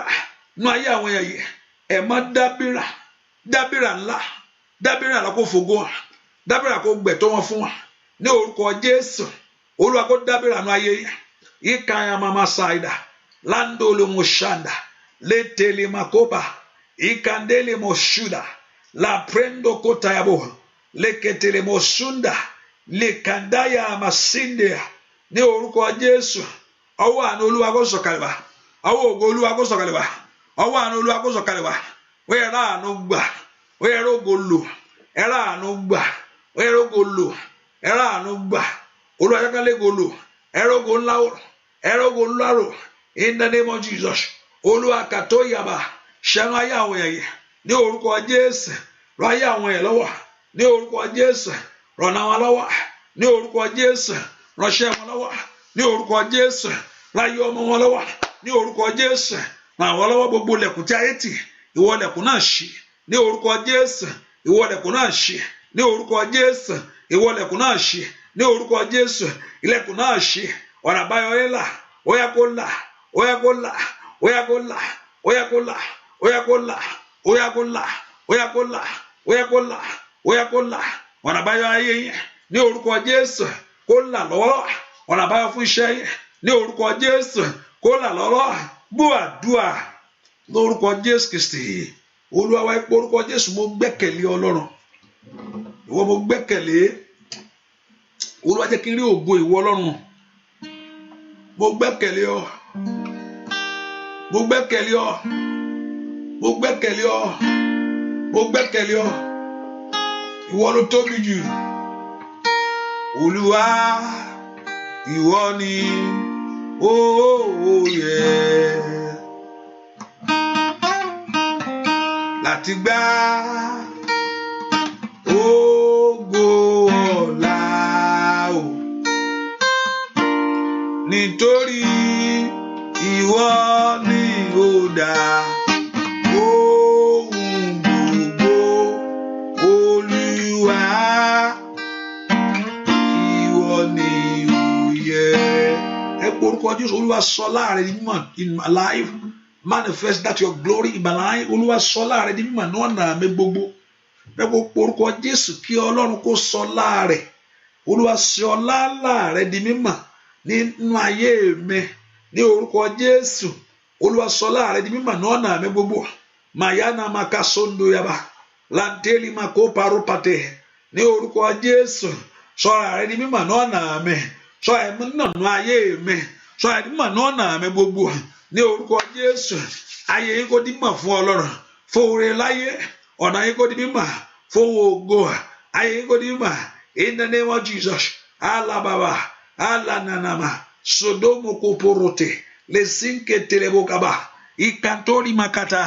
nú ayé àwọn èèyàn yìí ẹ má dábìrà dábìrà ńlá dábìrà ńlá kó fògo hàn dábìrà kó gbẹ̀tọ́ wọn fún wa ní orúkọ Jésù Olúwa kó dábìrà nú ayé yìí kaya mama saida landolo moshanda letele makoba ikandele moshuda la prendo kotayabo leketele mosunda lekandaya masinde ní orúkọ Jésù ọwọ́ àánú Olúwa kó sọ̀kalẹ̀ wá ọwọ́ ògo Olúwa kó sọ̀kalẹ̀ wá ọwọ́ àánú Olúwa kó sọ̀kalẹ̀ wá ó yẹ ráàánú gbà ó yẹ rógo lò ẹ ráàánú gbà ó yẹ rógo lò ẹ ráàánú gbà Olúwa jákàlẹ̀ gòlò ẹ rógo ńlá ẹ rógo ńlá rò in the name of Jesus Olúwa kàtó yaba ṣẹ́nu ayé àwọn èèyàn ní orúkọ Jésù rọ ayé àwọn èèyàn lọ́wọ́ ní orúkọ Jésù rọ̀nà wọn lọ́wọ́ ní orúkọ Jésù ránṣẹ́ wọn lọ́wọ́ ní orúkọ Jésù láyé ọmọ wọn lọ́wọ́ ní orúkọ Jésù ràn wọ́n lọ́wọ́ gbogbo lẹ̀kùn tí ayé tì ìwọ lẹ̀kùn náà ṣí ní orúkọ Jésù ìwọ lẹ̀kùn náà ṣí ní orúkọ Jésù ìwọ lẹ̀kùn náà ṣí ní orúkọ Jésù ilẹ̀kùn náà ṣí ọ̀nà àbáyọ yẹn ó yá kó là ó yá kó là ó yá kó là ó yá kó là ó yá kó là ó yá kó là ó yá kó là ó yá kó là ó yá kó là ọ̀nà àbáyọ ayé yẹn ní orúkọ Jésù kó là lọ́wọ́ ọ̀nà àbáyọ fún iṣẹ́ yẹn ní orúkọ Jésù kó là lọ́wọ́ gbọ́ àdúrà lórúkọ Jésù Kristi Olúwa wa ipò orúkọ Jésù mo gbẹ́kẹ̀lé Ọlọ́run ìwọ mo gbẹ́kẹ̀lé Olúwa jẹ́ kí n rí ògo ìwọ Ọlọ́run mo gbẹ́kẹ̀lé ọ mo gbẹ́kẹ̀lé ọ mo gbẹ́kẹ̀lé ọ mo gbẹ́kẹ̀lé ọ ìwọ ló tóbi jù Olúwa ìwọ ni ó yẹ láti gbà ògo ọlá o nítorí ìwọ ni ó dá ohun gbogbo Olúwa ìwọ ni ó yẹ. Ẹ porúkọ Jésù Olúwa sọ láàrẹ ní mímọ́ in my life manifest that your glory in my life Olúwa sọ láàrẹ ní mímọ́ ní ọ̀nà mi gbogbo. Ẹ porúkọ Jésù kí Ọlọ́run kó sọ láàrẹ Olúwa sọ láàrẹ di mímọ́ nínú ayé mi ní orúkọ Jésù Olúwa sọ láàrẹ di mímọ́ ní ọ̀nà mi gbogbo. Mayana makasondo yaba lanteli makoparopate ní orúkọ Jésù sọ láàrẹ di mímọ́ ní ọ̀nà mi sọ ẹ̀mí náà ní ayé mi sọ ẹ̀mí mímọ́ ní ọ̀nà mi gbogbo ní orúkọ Jésù ayé yín kó di mímọ́ fún Ọlọ́run fún oore láyé ọ̀nà yín kó di mímọ́ fún ògo ayé yín kó di mímọ́ in the name of Jesus alababa alananama sodomo koporote lesinke telebokaba ikantori makata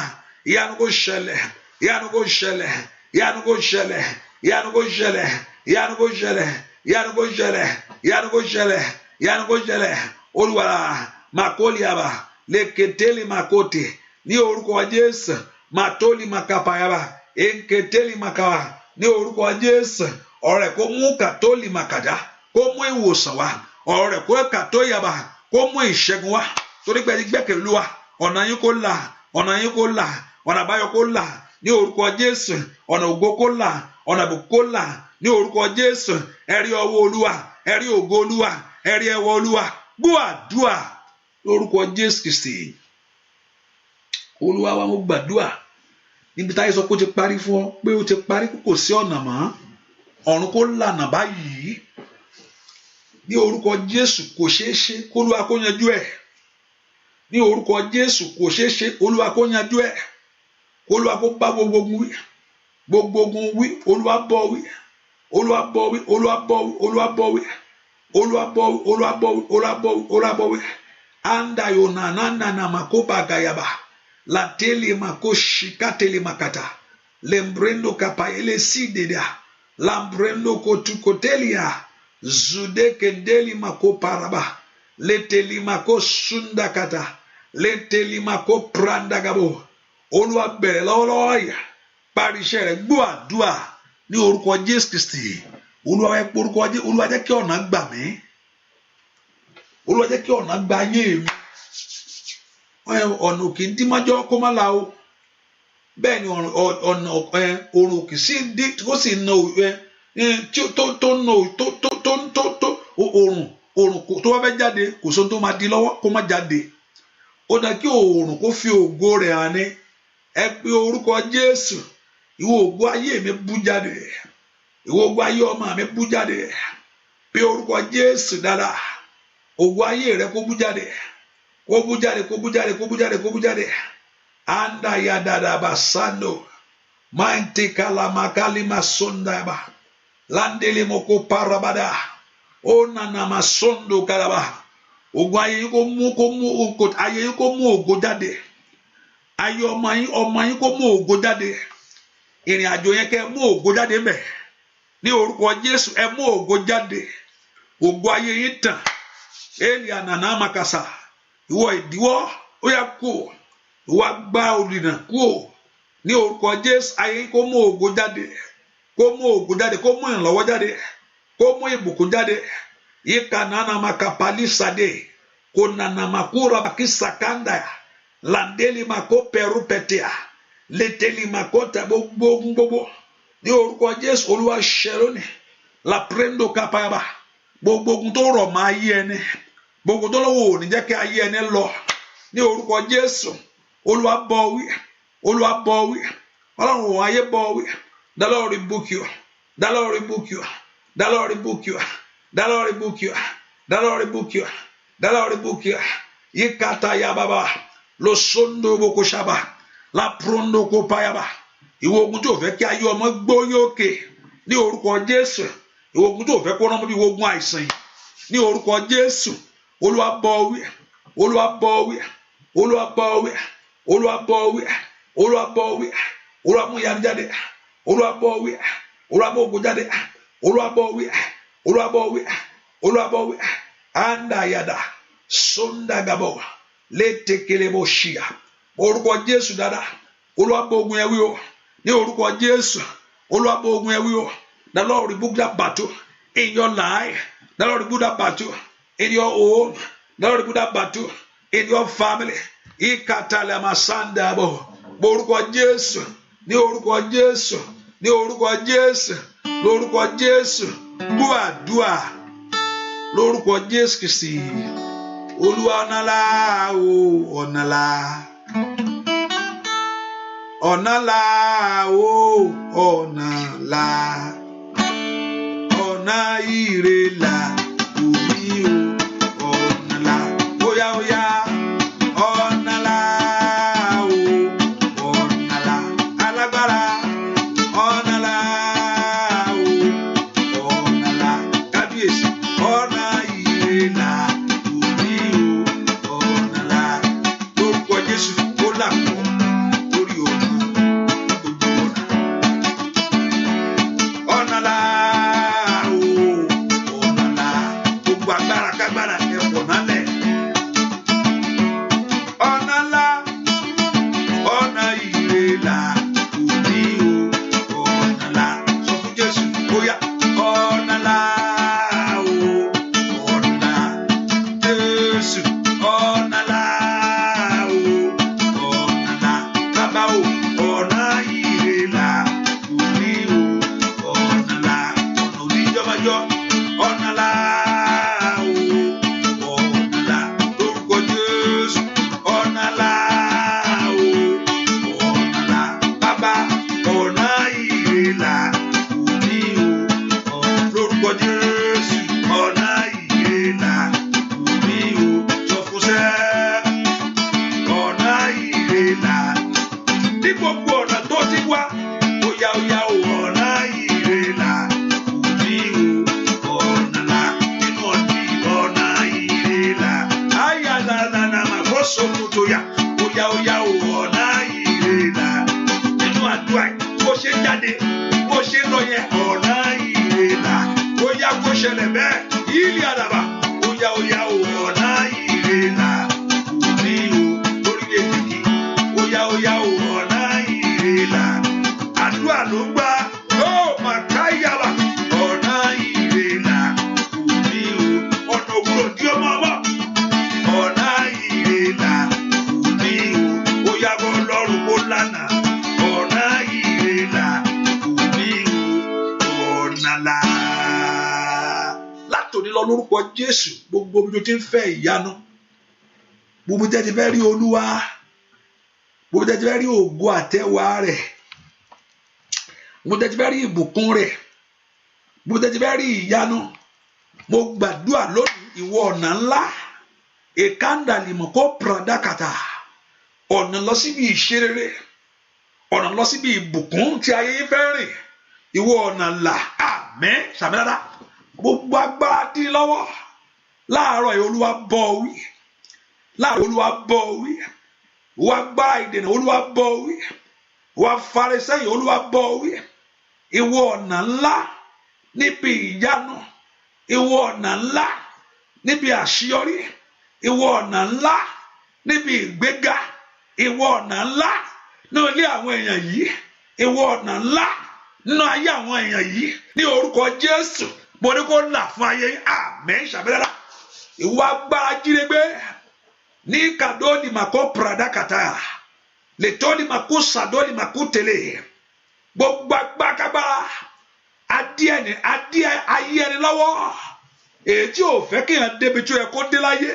ìyanu kó ṣẹlẹ̀ ìyanu kó ṣẹlẹ̀, ìyanu kó ṣẹlẹ̀, ìyanu kó ṣẹlẹ̀, ìyanu kó ṣẹlẹ̀, ìyanu kó ṣẹlẹ̀, ìyanu kó ṣẹlẹ̀, ìyanu kó ṣẹlẹ̀. Olúwa makoliaba leketeli makote ní orúkọ Jésù, matoli makapayaba enketeli makawa ní orúkọ Jésù. Ọ̀rẹ́ kó mú kàtólì màkàdá, kó mú ìwòsàn wá. Ọ̀rẹ́ kó kàtóyàbá, kó mú ìṣẹ́gun wá. Torí pé ẹni gbẹ́kẹ̀lé Olúwa, ọ̀nà yín kó là, ọ̀nà yín kó là, ọ̀nà àbáyọ kó là ní orúkọ Jésù. Ọ̀nà ògo kó là, ọ̀nà ìbùkún kó là ní orúkọ Jésù. Ẹ rí ọwọ́ Olúwa, ẹ rí ògo Olúwa, ẹ rí ẹwà Olúwa. Gbọ́ àdúà lórúkọ Jésù Kristi. Olúwa wa, mo gbàdúà níbi táyé sọ pé ó ti parí fún ọ, pé ó ti parí, kò sí ọ̀nà mọ́. Ọ̀run kó lànà báyìí ní orúkọ Jésù. Kò ṣeé ṣe, kó Olúwa kó yanjú ẹ̀ ní orúkọ Jésù. Kò ṣeé ṣe, Olúwa kó yanjú ẹ̀. Olúwa kó bá gbogbo ogun wí, gbogbo ogun wí. Olúwa bọ́ wí, Olúwa bọ́ wí, Olúwa bọ́ wí, Olúwa bọ́ wí, Olúwa bọ́ wí, Olúwa bọ́ wí, Olúwa bọ́ wí, Olúwa bọ́ wí. Anda yona nana makoba gayaba lateli makoshikateli makata lembrendo kapayele sideda lambrendo kotukotelia zude kendeli makoparaba leteli makosundakata leteli makoprandagabo. Olúwa bẹ̀rẹ̀ lọ́wọ́lọ́wọ́ yìí, parí iṣẹ́ rẹ̀. Gbọ́ àdúà ní orúkọ Jésù Kristi. Olúwa ẹ pé orúkọ Jésù. Olúwa jẹ́ kí ọ̀nà gbà mí, Olúwa jẹ́ kí ọ̀nà gba ayé mi. Ọ̀nà òkè ń dí májọ́ kó má la o. Bẹ́ẹ̀ ni ọ̀nà òrùn òkè sí dí kó sì na òrùn tó wá fẹ́ jáde, kò sóhun tó máa di lọ́wọ́ kó má jáde. Ó dá kí òòrùn kó fi ògo rẹ̀ hàn ní. Ẹ pé orúkọ Jésù. Ìwọ ògo ayé mi bú jáde, ìwọ ògo ayé ọmọ mi bú jáde. Pé orúkọ Jésù dáadáa. Ògo ayé rẹ kó bú jáde, kó bú jáde, kó bú jáde, kó bú jáde, kó bú jáde. Anda ya dada basando mainte kalamakali masondaba landele moko parabada ona na masondo kalaba. Ògo ayé yín kó mú ayé yín kó mú ògo jáde. Ayé ọmọ yín kó mú ògo jáde. Ìrìn àjò yẹn kẹ́ mú ògo jáde ńbẹ̀ ní orúkọ Jésù. Ẹ mú ògo jáde, ògo ayé yín tàn. Elia nana makasa, ìwọ ìdíwọ́ ó yá kú, ìwọ agbá olùdìnà kú ní orúkọ Jésù. Ayé kó mú ògo jáde, kó mú ògo jáde, kó mú ìrànlọ́wọ́ jáde, kó mú ìbùkún jáde. Yíká nana makapali sade, kó nana makura bakisakanda, landeli mako peru petea, leteli makota gbogbo ní orúkọ Jésù. Olúwa ṣẹ́ lónìí, la prendo kapayaba. Gbogbo ogun tó rọ̀ mọ́ ayé ẹni, gbogbo tó lọ́wọ́ ò ní jẹ́ kí ayé ẹni lọ ní orúkọ Jésù. Olúwa bọ́ wí, Olúwa bọ́ wí, Ọlọ́run òun ayé bọ́ wí. The Lord rebuke you, the Lord rebuke you, the Lord rebuke you, the Lord rebuke you, the Lord rebuke you, the Lord rebuke you. Yikata ya baba lo sondo boko shaba la prondo ko payaba. Ìwọ ogun tó fẹ́ kí ayé ọmọ gbóyè òkè ní orúkọ Jésù. Ìwọ ogun tó fẹ́ kó rán mọ́ bí ogun àìsàn ní orúkọ Jésù. Olúwa bọ́ wí, Olúwa bọ́ wí, Olúwa bọ́ wí, Olúwa bọ́ wí, Olúwa bọ́ wí, Olúwa mú ìyanu jáde, Olúwa bọ́ wí, Olúwa mú ògo jáde, Olúwa bọ́ wí, Olúwa bọ́ wí, Olúwa bọ́ wí. Anda yada sonda gabo letekele bo shia. Orúkọ Jésù dáadáa. Olúwa bọ́ ogun yẹn wí o ní orúkọ Jésù. Olúwa bọ́ ogun yẹn wí o. The Lord rebuke that battle in your life. The Lord rebuke that battle in your home. The Lord rebuke that battle in your family. Ikatala masanda bo. Orúkọ Jésù, ní orúkọ Jésù, ní orúkọ Jésù, lórúkọ Jésù. Gbọ́ àdúà lórúkọ Jésù Kristi. Olúwa ọ̀nà là o, ọ̀nà là. Ọ̀nà là o, ọ̀nà là. Ọ̀nà ire là omi o, ọ̀nà là. Óyá óyá. Ọ̀nà là o, ọ̀nà là. Alágbára. Ọ̀nà là o, ọ̀nà là. Kábíyèsí. Ọ̀nà ire là omi o, ọ̀nà là. Lórúkọ Jésù ó là pọ̀ lórí ọ̀nà gbogbo sokotoya oya ọ̀nà ìrèlà nínú àdúrà bó ṣe jáde bó ṣe lọ yẹn ọ̀nà ìrèlà oya kó ṣẹlẹ̀ bẹ́ẹ̀ ìlì àdàbà oya ọ̀nà ìrèlà ní orílẹ̀-èdè kí oya ọ̀nà ìrèlà àdúrà ló gbà ó màkáyàbà ọ̀nà ìrèlà ní ọ̀nà òwúrọ̀ tí ó máa wà ọ̀nà ìrèlà ní oya bọ́ lọ́rùn kó lánàá ọ̀nà ìrèlà ní ọ̀nà là. Látòní lọ lórúkọ Jésù gbogbo bí o ti ń fẹ́ ìyanu gbogbo tẹ́ ti fẹ́ rí Olúwa gbogbo tẹ́ ti fẹ́ rí ògo àtẹwà rẹ̀ gbogbo tẹ́ ti fẹ́ rí ìbùkún rẹ̀ gbogbo tẹ́ ti fẹ́ rí ìyanu mo gbàdúrà lónìí ìwọ ọ̀nà ńlá èkándalimọ̀ kó pradakata ọ̀nà lọ síbi ìṣerere ọ̀nà lọ síbi ìbùkún tí ayé yín fẹ́ rìn ìwọ ọ̀nà là àmín sàmìlára gbogbo agbára dín lọ́wọ́ láàárọ̀ yìí Olúwa bọ́ wí láàárọ̀ Olúwa bọ́ wí wọ́n agbára ìdènà Olúwa bọ́ wí wọ́n farisẹ́yìn Olúwa bọ́ wí ìwọ ọ̀nà ńlá níbi ìyanu ìwọ ọ̀nà ńlá níbi àṣeyọrí ìwọ ọ̀nà ńlá níbi ìgbéga ìwọ ọ̀nà ńlá ní ilé àwọn èèyàn yìí ìwọ ọ̀nà ńlá nínú ayé àwọn èèyàn yìí ní orúkọ Jésù mo ní kó là fún ayé àmín ṣàbẹ́lára ìwọ agbára jírégbé ní kàdóòlì màkó pradakata lètòlì màkó sàdóòlì màkó tẹlẹ gbogbo agbákagbára adé ayé ẹni lọ́wọ́ èyí tí ò fẹ́ kéèyàn débi tó yẹ kó dé láyé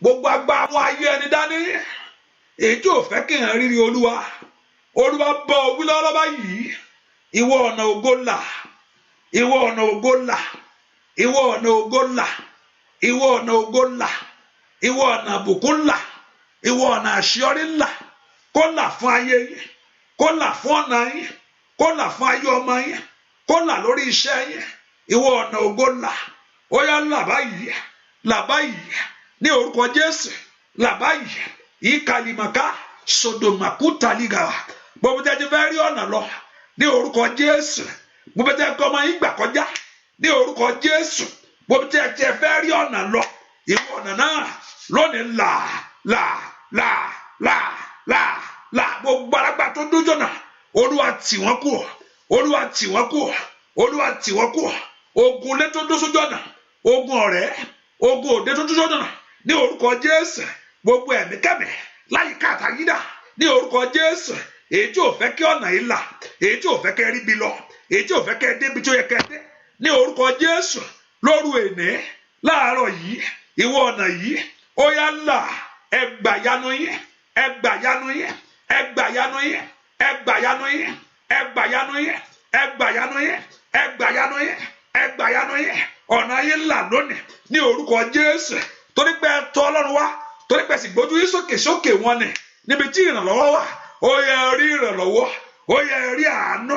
gbogbo agbára wọn ayé ẹni dání èyí tí ò fẹ́ kéèyàn rírí Olúwa bọ́ wí lọ́wọ́ báyìí ìwọ ọ̀nà ògo là ìwọ ọ̀nà ògo là ìwọ ọ̀nà ògo là ìwọ ọ̀nà ògo là ìwọ ọ̀nà àbùkún là ìwọ ọ̀nà àṣeyọrí là kó là fún ayé yín kó là fún ọ̀nà yín kó là fún ayé ọmọ yín kó là lórí iṣẹ́ yín ìwọ ọ̀nà ògo là ó yá là báyìí ní orúkọ Jésù là báyìí ìkàlìmọ̀ká sodomakutaligawa gbogbo tẹ́ ti fẹ́ rí ọ̀nà lọ ní orúkọ Jésù gbogbo tẹ́ kọ́ ọmọ yín gbà kọjá ní orúkọ Jésù gbogbo tẹ́ ti fẹ́ rí ọ̀nà lọ ìwọ ọ̀nà náà lónìí là gbogbo alágbà tó dójọ́ náà Olúwa tì wọ́n kù Olúwa tì wọ́n kù Olúwa tì wọ́n kù ogun lé tó dó sójú ọ̀nà ogun ọ̀rẹ́ ogun òde tó dó sójú ọ̀nà ní orúkọ Jésù gbogbo ẹ̀mí kẹ́mí láyìíká àtàyídà ní orúkọ Jésù èyí tí ò fẹ́ kí ọ̀nà yìí là èyí tí ò fẹ́ kẹ́ rí bi lọ èyí tí ò fẹ́ kẹ́ débi tó yẹ kẹ́ dé ní orúkọ Jésù lóru èní láàárọ̀ yìí ìwọ ọ̀nà yìí ó yá là ẹgbàyanu yín ẹgbàyanu yín ẹgbàyanu yín ẹgbàyanu yín ẹgbàyanu yín ẹgbàyanu yín ẹgbàyanu yín ẹgbàyanu yín ọ̀nà yín là lónìí ní orúkọ Jésù torí pé ẹ tọ̀ Ọlọ́run wá torí pé sì gbójú yín sókè wọn ni níbi tí ìrànlọ́wọ́ wà ó yẹ rí ìrànlọ́wọ́ ó yẹ rí àánú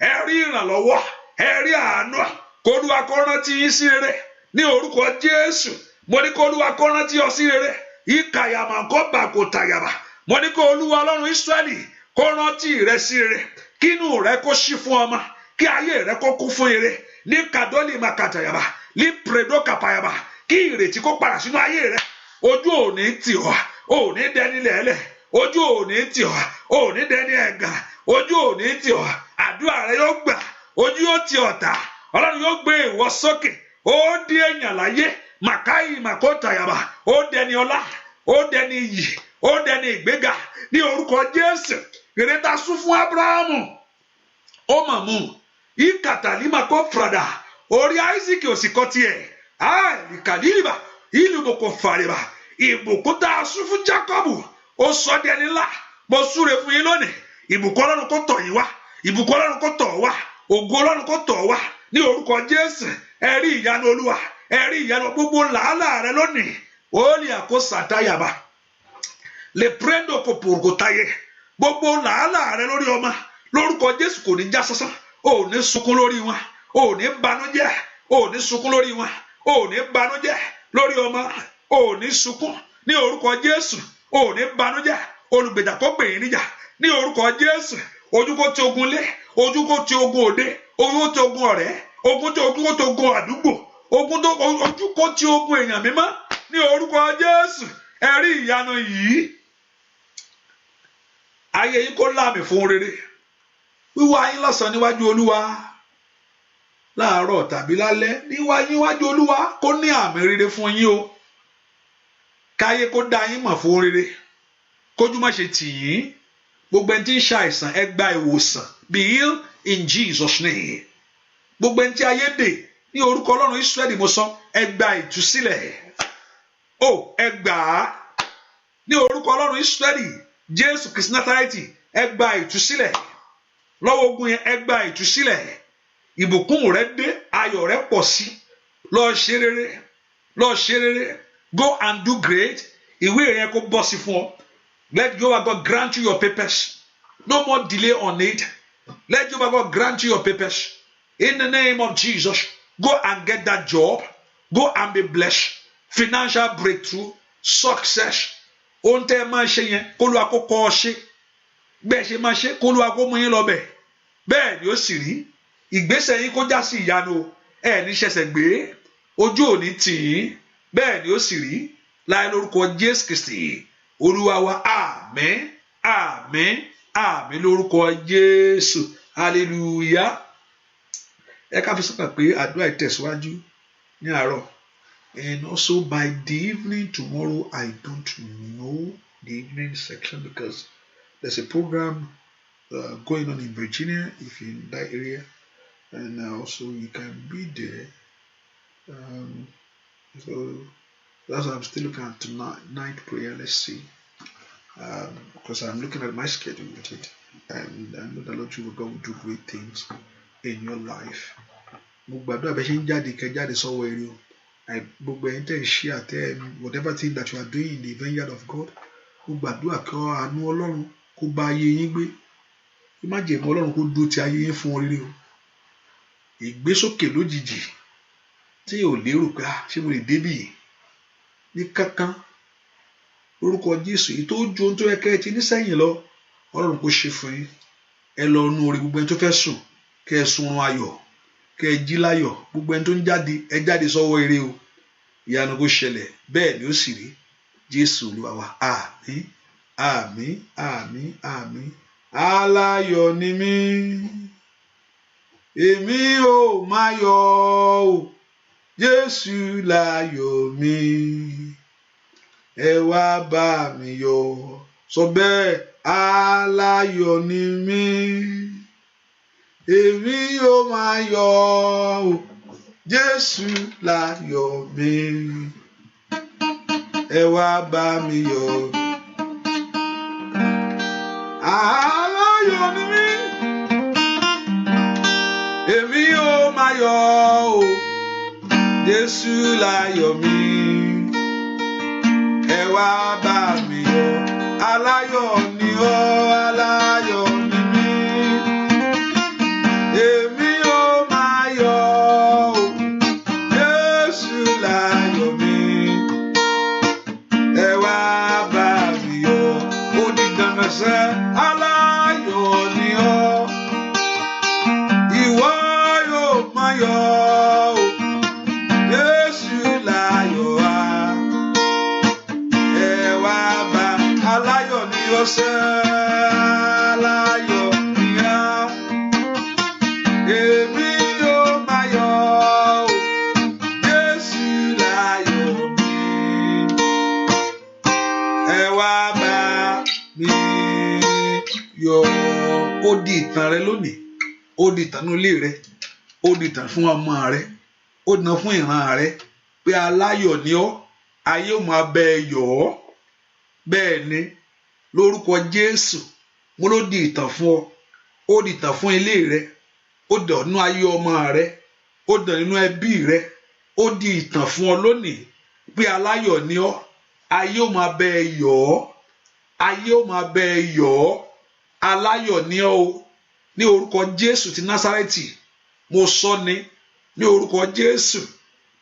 ẹ rí ìrànlọ́wọ́ ẹ rí àánú kó Olúwa kó rántí yín sí rere ní orúkọ Jésù mo ní kó Olúwa kó rántí ọ sí rere ìkàyàmà kó bà kó tàyàmà mo ní kó Olúwa Ọlọ́run Ísírẹ́lì kó rántí rẹ sí rere kí inú rẹ kó ṣí fún ọmọ kí ayé rẹ kó kún fún ire ní kàdólì màkàtàyàmà ní pèrèdó kàpàyàmà kí ìrètí kó padà sínú ayé rẹ ojú òní tì ọ́ òní dẹni lẹ́lẹ̀ ojú òní tì ọ́ òní dẹni ẹ̀gàn ojú òní tì ọ́ àdúrà rẹ yóò gbà ojú yóò tì ọ̀tá Ọlọ́run yóò gbé ìwọ sókè ó di èèyàn láyé màkàyí màkótàyàmà ó dẹni ọlá ó dẹni iyì ó dẹni ìgbéga ní orúkọ Jésù ìrètà sún fún Ábúráhámù ó mà mú ìkàtàlímàkó fàdà orí Áísákì òsì kọ tiẹ̀ ìkàlíbà ìlú bòkò fàrèbà ìbùkún tá a sún fún Jákọ́bù ó sọ dẹni ńlá mo súre fún yín lónìí ìbùkún Ọlọ́run kó tọ̀ yín wá ìbùkún Ọlọ́run kó tọ̀ wá ògo Ọlọ́run kó tọ̀ wá ní orúkọ Jésù ẹ rí ìyanu Olúwa ẹ rí ìyanu gbogbo làálàá rẹ lónìí ó lè àkóso àtàyàbà lè prendo kò pòròkò táyé gbogbo làálàá rẹ lórí ọmọ lórúkọ Jésù kò ní já sásán ò ní sunkún lórí wọn ò ní banújẹ́ ò ní sunkún lórí wọn ò ní banújẹ́ lórí ọmọ ò ní sunkún ní orúkọ Jésù ò ní banújẹ́ olùgbèjà kó gbè yín níjà ní orúkọ Jésù. Ojú kó ti ogun lé, ojú kó ti ogun òde, ojú kó ti ogun ọ̀rẹ́, ojú kó ti ogun àdúgbò, ojú kó ti ogun èèyàn mímọ́ ní orúkọ Jésù. Ẹ rí ìyanu yìí. Ayé yín kó láàmì fún rere. Wíwá yín lọ́sàn níwájú Olúwa láàárọ̀ tàbí lálẹ́ níwájú Olúwa kó ní àmì rere fún yín o. Káyé kó dá yín mọ̀ fún rere. Kójú má ṣe tì yín. Gbogbo ẹni tí ń ṣàìsàn ẹ gba ìwòsàn. Be healed in Jesus' name. Gbogbo ẹni tí ayé dè ní orúkọ Ọlọ́run Ísírẹ́lì mo sọ ẹ gba ìtúsílẹ̀. Ẹ gbà á ní orúkọ Ọlọ́run Ísírẹ́lì Jésù Kristi Násárẹ́tì ẹ gba ìtúsílẹ̀. Lọ́wọ́ ogun yẹn ẹ gba ìtúsílẹ̀. Ìbùkún rẹ dé, ayọ̀ rẹ pọ̀ sí. Lọ ṣe rere, lọ ṣe rere. Go and do great. Ìwé rẹ kó bọ́ sí fún ọ. Let Jehovah God grant you your papers. No more delay on it. Let Jehovah God grant you your papers. In the name of Jesus, go and get that job. Go and be blessed. Financial breakthrough, success. Ohun tẹ́ ẹ máa ṣe yẹn kó Olúwa kó kọ́ ọ ṣe. Bẹ́ẹ̀ ṣe máa ṣe kó Olúwa kó mú yín lọ bẹ̀. Bẹ́ẹ̀ ni ó sì rí. Ìgbésẹ̀ yín kó já sí ìyanu. Ẹ ní ṣẹ̀ṣẹ̀ gbé. Ojú ò ní tì yín. Bẹ́ẹ̀ ni ó sì rí. Láì lórúkọ Jésù Kristi. Olúwa wa, àmín, àmín, àmín lórúkọ Jésù. Hallelujah. Ẹ ká fi sọ́kàn pé àdúrà ìtẹ̀síwájú ní àárọ̀. And also by the evening tomorrow, I don't know the evening section because there's a program going on in Virginia, if you're in that area, and also you can be there. So that's why I'm still looking at night prayer. Let's see, because I'm looking at my schedule with it, and I know the Lord will go do great things in your life. Whatever thing that you are doing in the vineyard of God, imagine Ọlọ́run kó dúró ti ayé yín fún oríire o. Ìgbésókè lójijì tí ò lérò pé ṣé mo lè débì ní kankan lórúkọ Jésù yìí tó ju ohun tó yẹ kẹ́ ẹ ti ní sẹ́yìn lọ Ọlọ́run kó ṣe fún yín. Ẹ lọ nu orí gbogbo ẹni tó fẹ́ sùn kẹ́ ẹ sunrun ayọ̀ kẹ́ ẹ jí láyọ̀. Gbogbo ẹni tó ń jáde ẹ jáde sọ́wọ́ ire o. Ìyanu kó ṣẹlẹ̀ bẹ́ẹ̀ ni ó sì rí. Jésù Olúwa wa, àmín, àmín, àmín, àmín. Aláyọ̀ ni mí, èmi ò máa yọ̀ o, Jésù láyọ̀ mi, ẹ wá bá mi yọ̀. Sọ bẹ́ẹ̀, aláyọ̀ ni mí, èmi ò máa yọ̀ o, Jésù láyọ̀ mi, ẹ wá bá mi yọ̀. Aláyọ̀ ni mí, èmi ò máa yọ̀ o, Jésù láyọ̀ mi, ẹ wá bá mi yọ̀. Aláyọ̀ ni ọ́, aláyọ̀ ni mí, èmi ò máa yọ̀ o, Jésù láyọ̀ mi, ẹ wá bá mi yọ̀. Ó di dandan sẹ́, aláyọ̀ ni ọ́, ìwọ yóò máa yọ̀ o, Jésù láyọ̀ wá, ẹ wá bá. Aláyọ̀ ni ọ́ sẹ́, aláyọ̀ ni ọ́, èmi yóò máa yọ̀ o, Jésù láyọ̀ mi, ẹ wá bá mi yọ̀. Ó di ìtàn rẹ lónìí, ó di ìtàn nínú ilé rẹ, ó di ìtàn fún ọmọ rẹ, ó di ìtàn fún ìran rẹ pé aláyọ̀ ni ọ́, ayé ò máa bẹ ẹ yọ̀ ọ́. Bẹ́ẹ̀ ni lórúkọ Jésù mo ló di ìtàn fún ọ, ó di ìtàn fún ilé rẹ, ó dọ̀ nínú ayé ọmọ rẹ, ó dọ̀ nínú ẹbí rẹ, ó di ìtàn fún ọ lónìí pé aláyọ̀ ni ọ́, ayé ò máa bẹ ẹ yọ̀ ọ́, ayé ò máa bẹ ẹ yọ̀ ọ́. Aláyọ̀ ni ọ́ o, ní orúkọ Jésù ti Násárẹ́tì mo sọ ni, ní orúkọ Jésù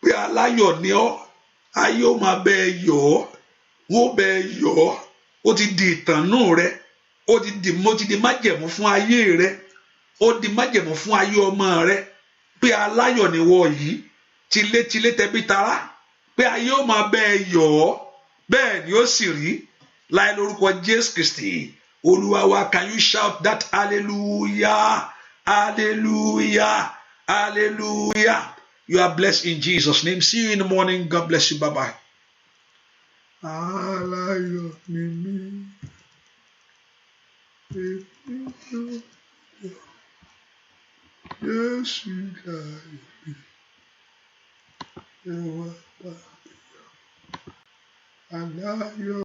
pé aláyọ̀ ni ọ́, ayé ò máa bẹ ẹ yọ̀ ọ́, wọ́n bẹ ẹ yọ̀ ọ́, ó ti di ìtànnú rẹ, mo ti di májẹ̀mú fún ayé rẹ, ó di májẹ̀mú fún ayé ọmọ rẹ pé aláyọ̀ ni wọ yìí tilétilé tẹbí tará pé ayé ó máa bẹ́ẹ̀ yọ̀ ọ́, bẹ́ẹ̀ ni ó sì rí láì lórúkọ Jésù Kristi Olúwa wa. Can you shout that hallelujah, hallelujah, hallelujah? You are blessed in Jesus' name. See you in the morning. God bless you. Bye-bye. Aláyọ̀ ni mí, Jésù láyọ̀ mi, ẹ wá bá mi yọ̀, aláyọ̀.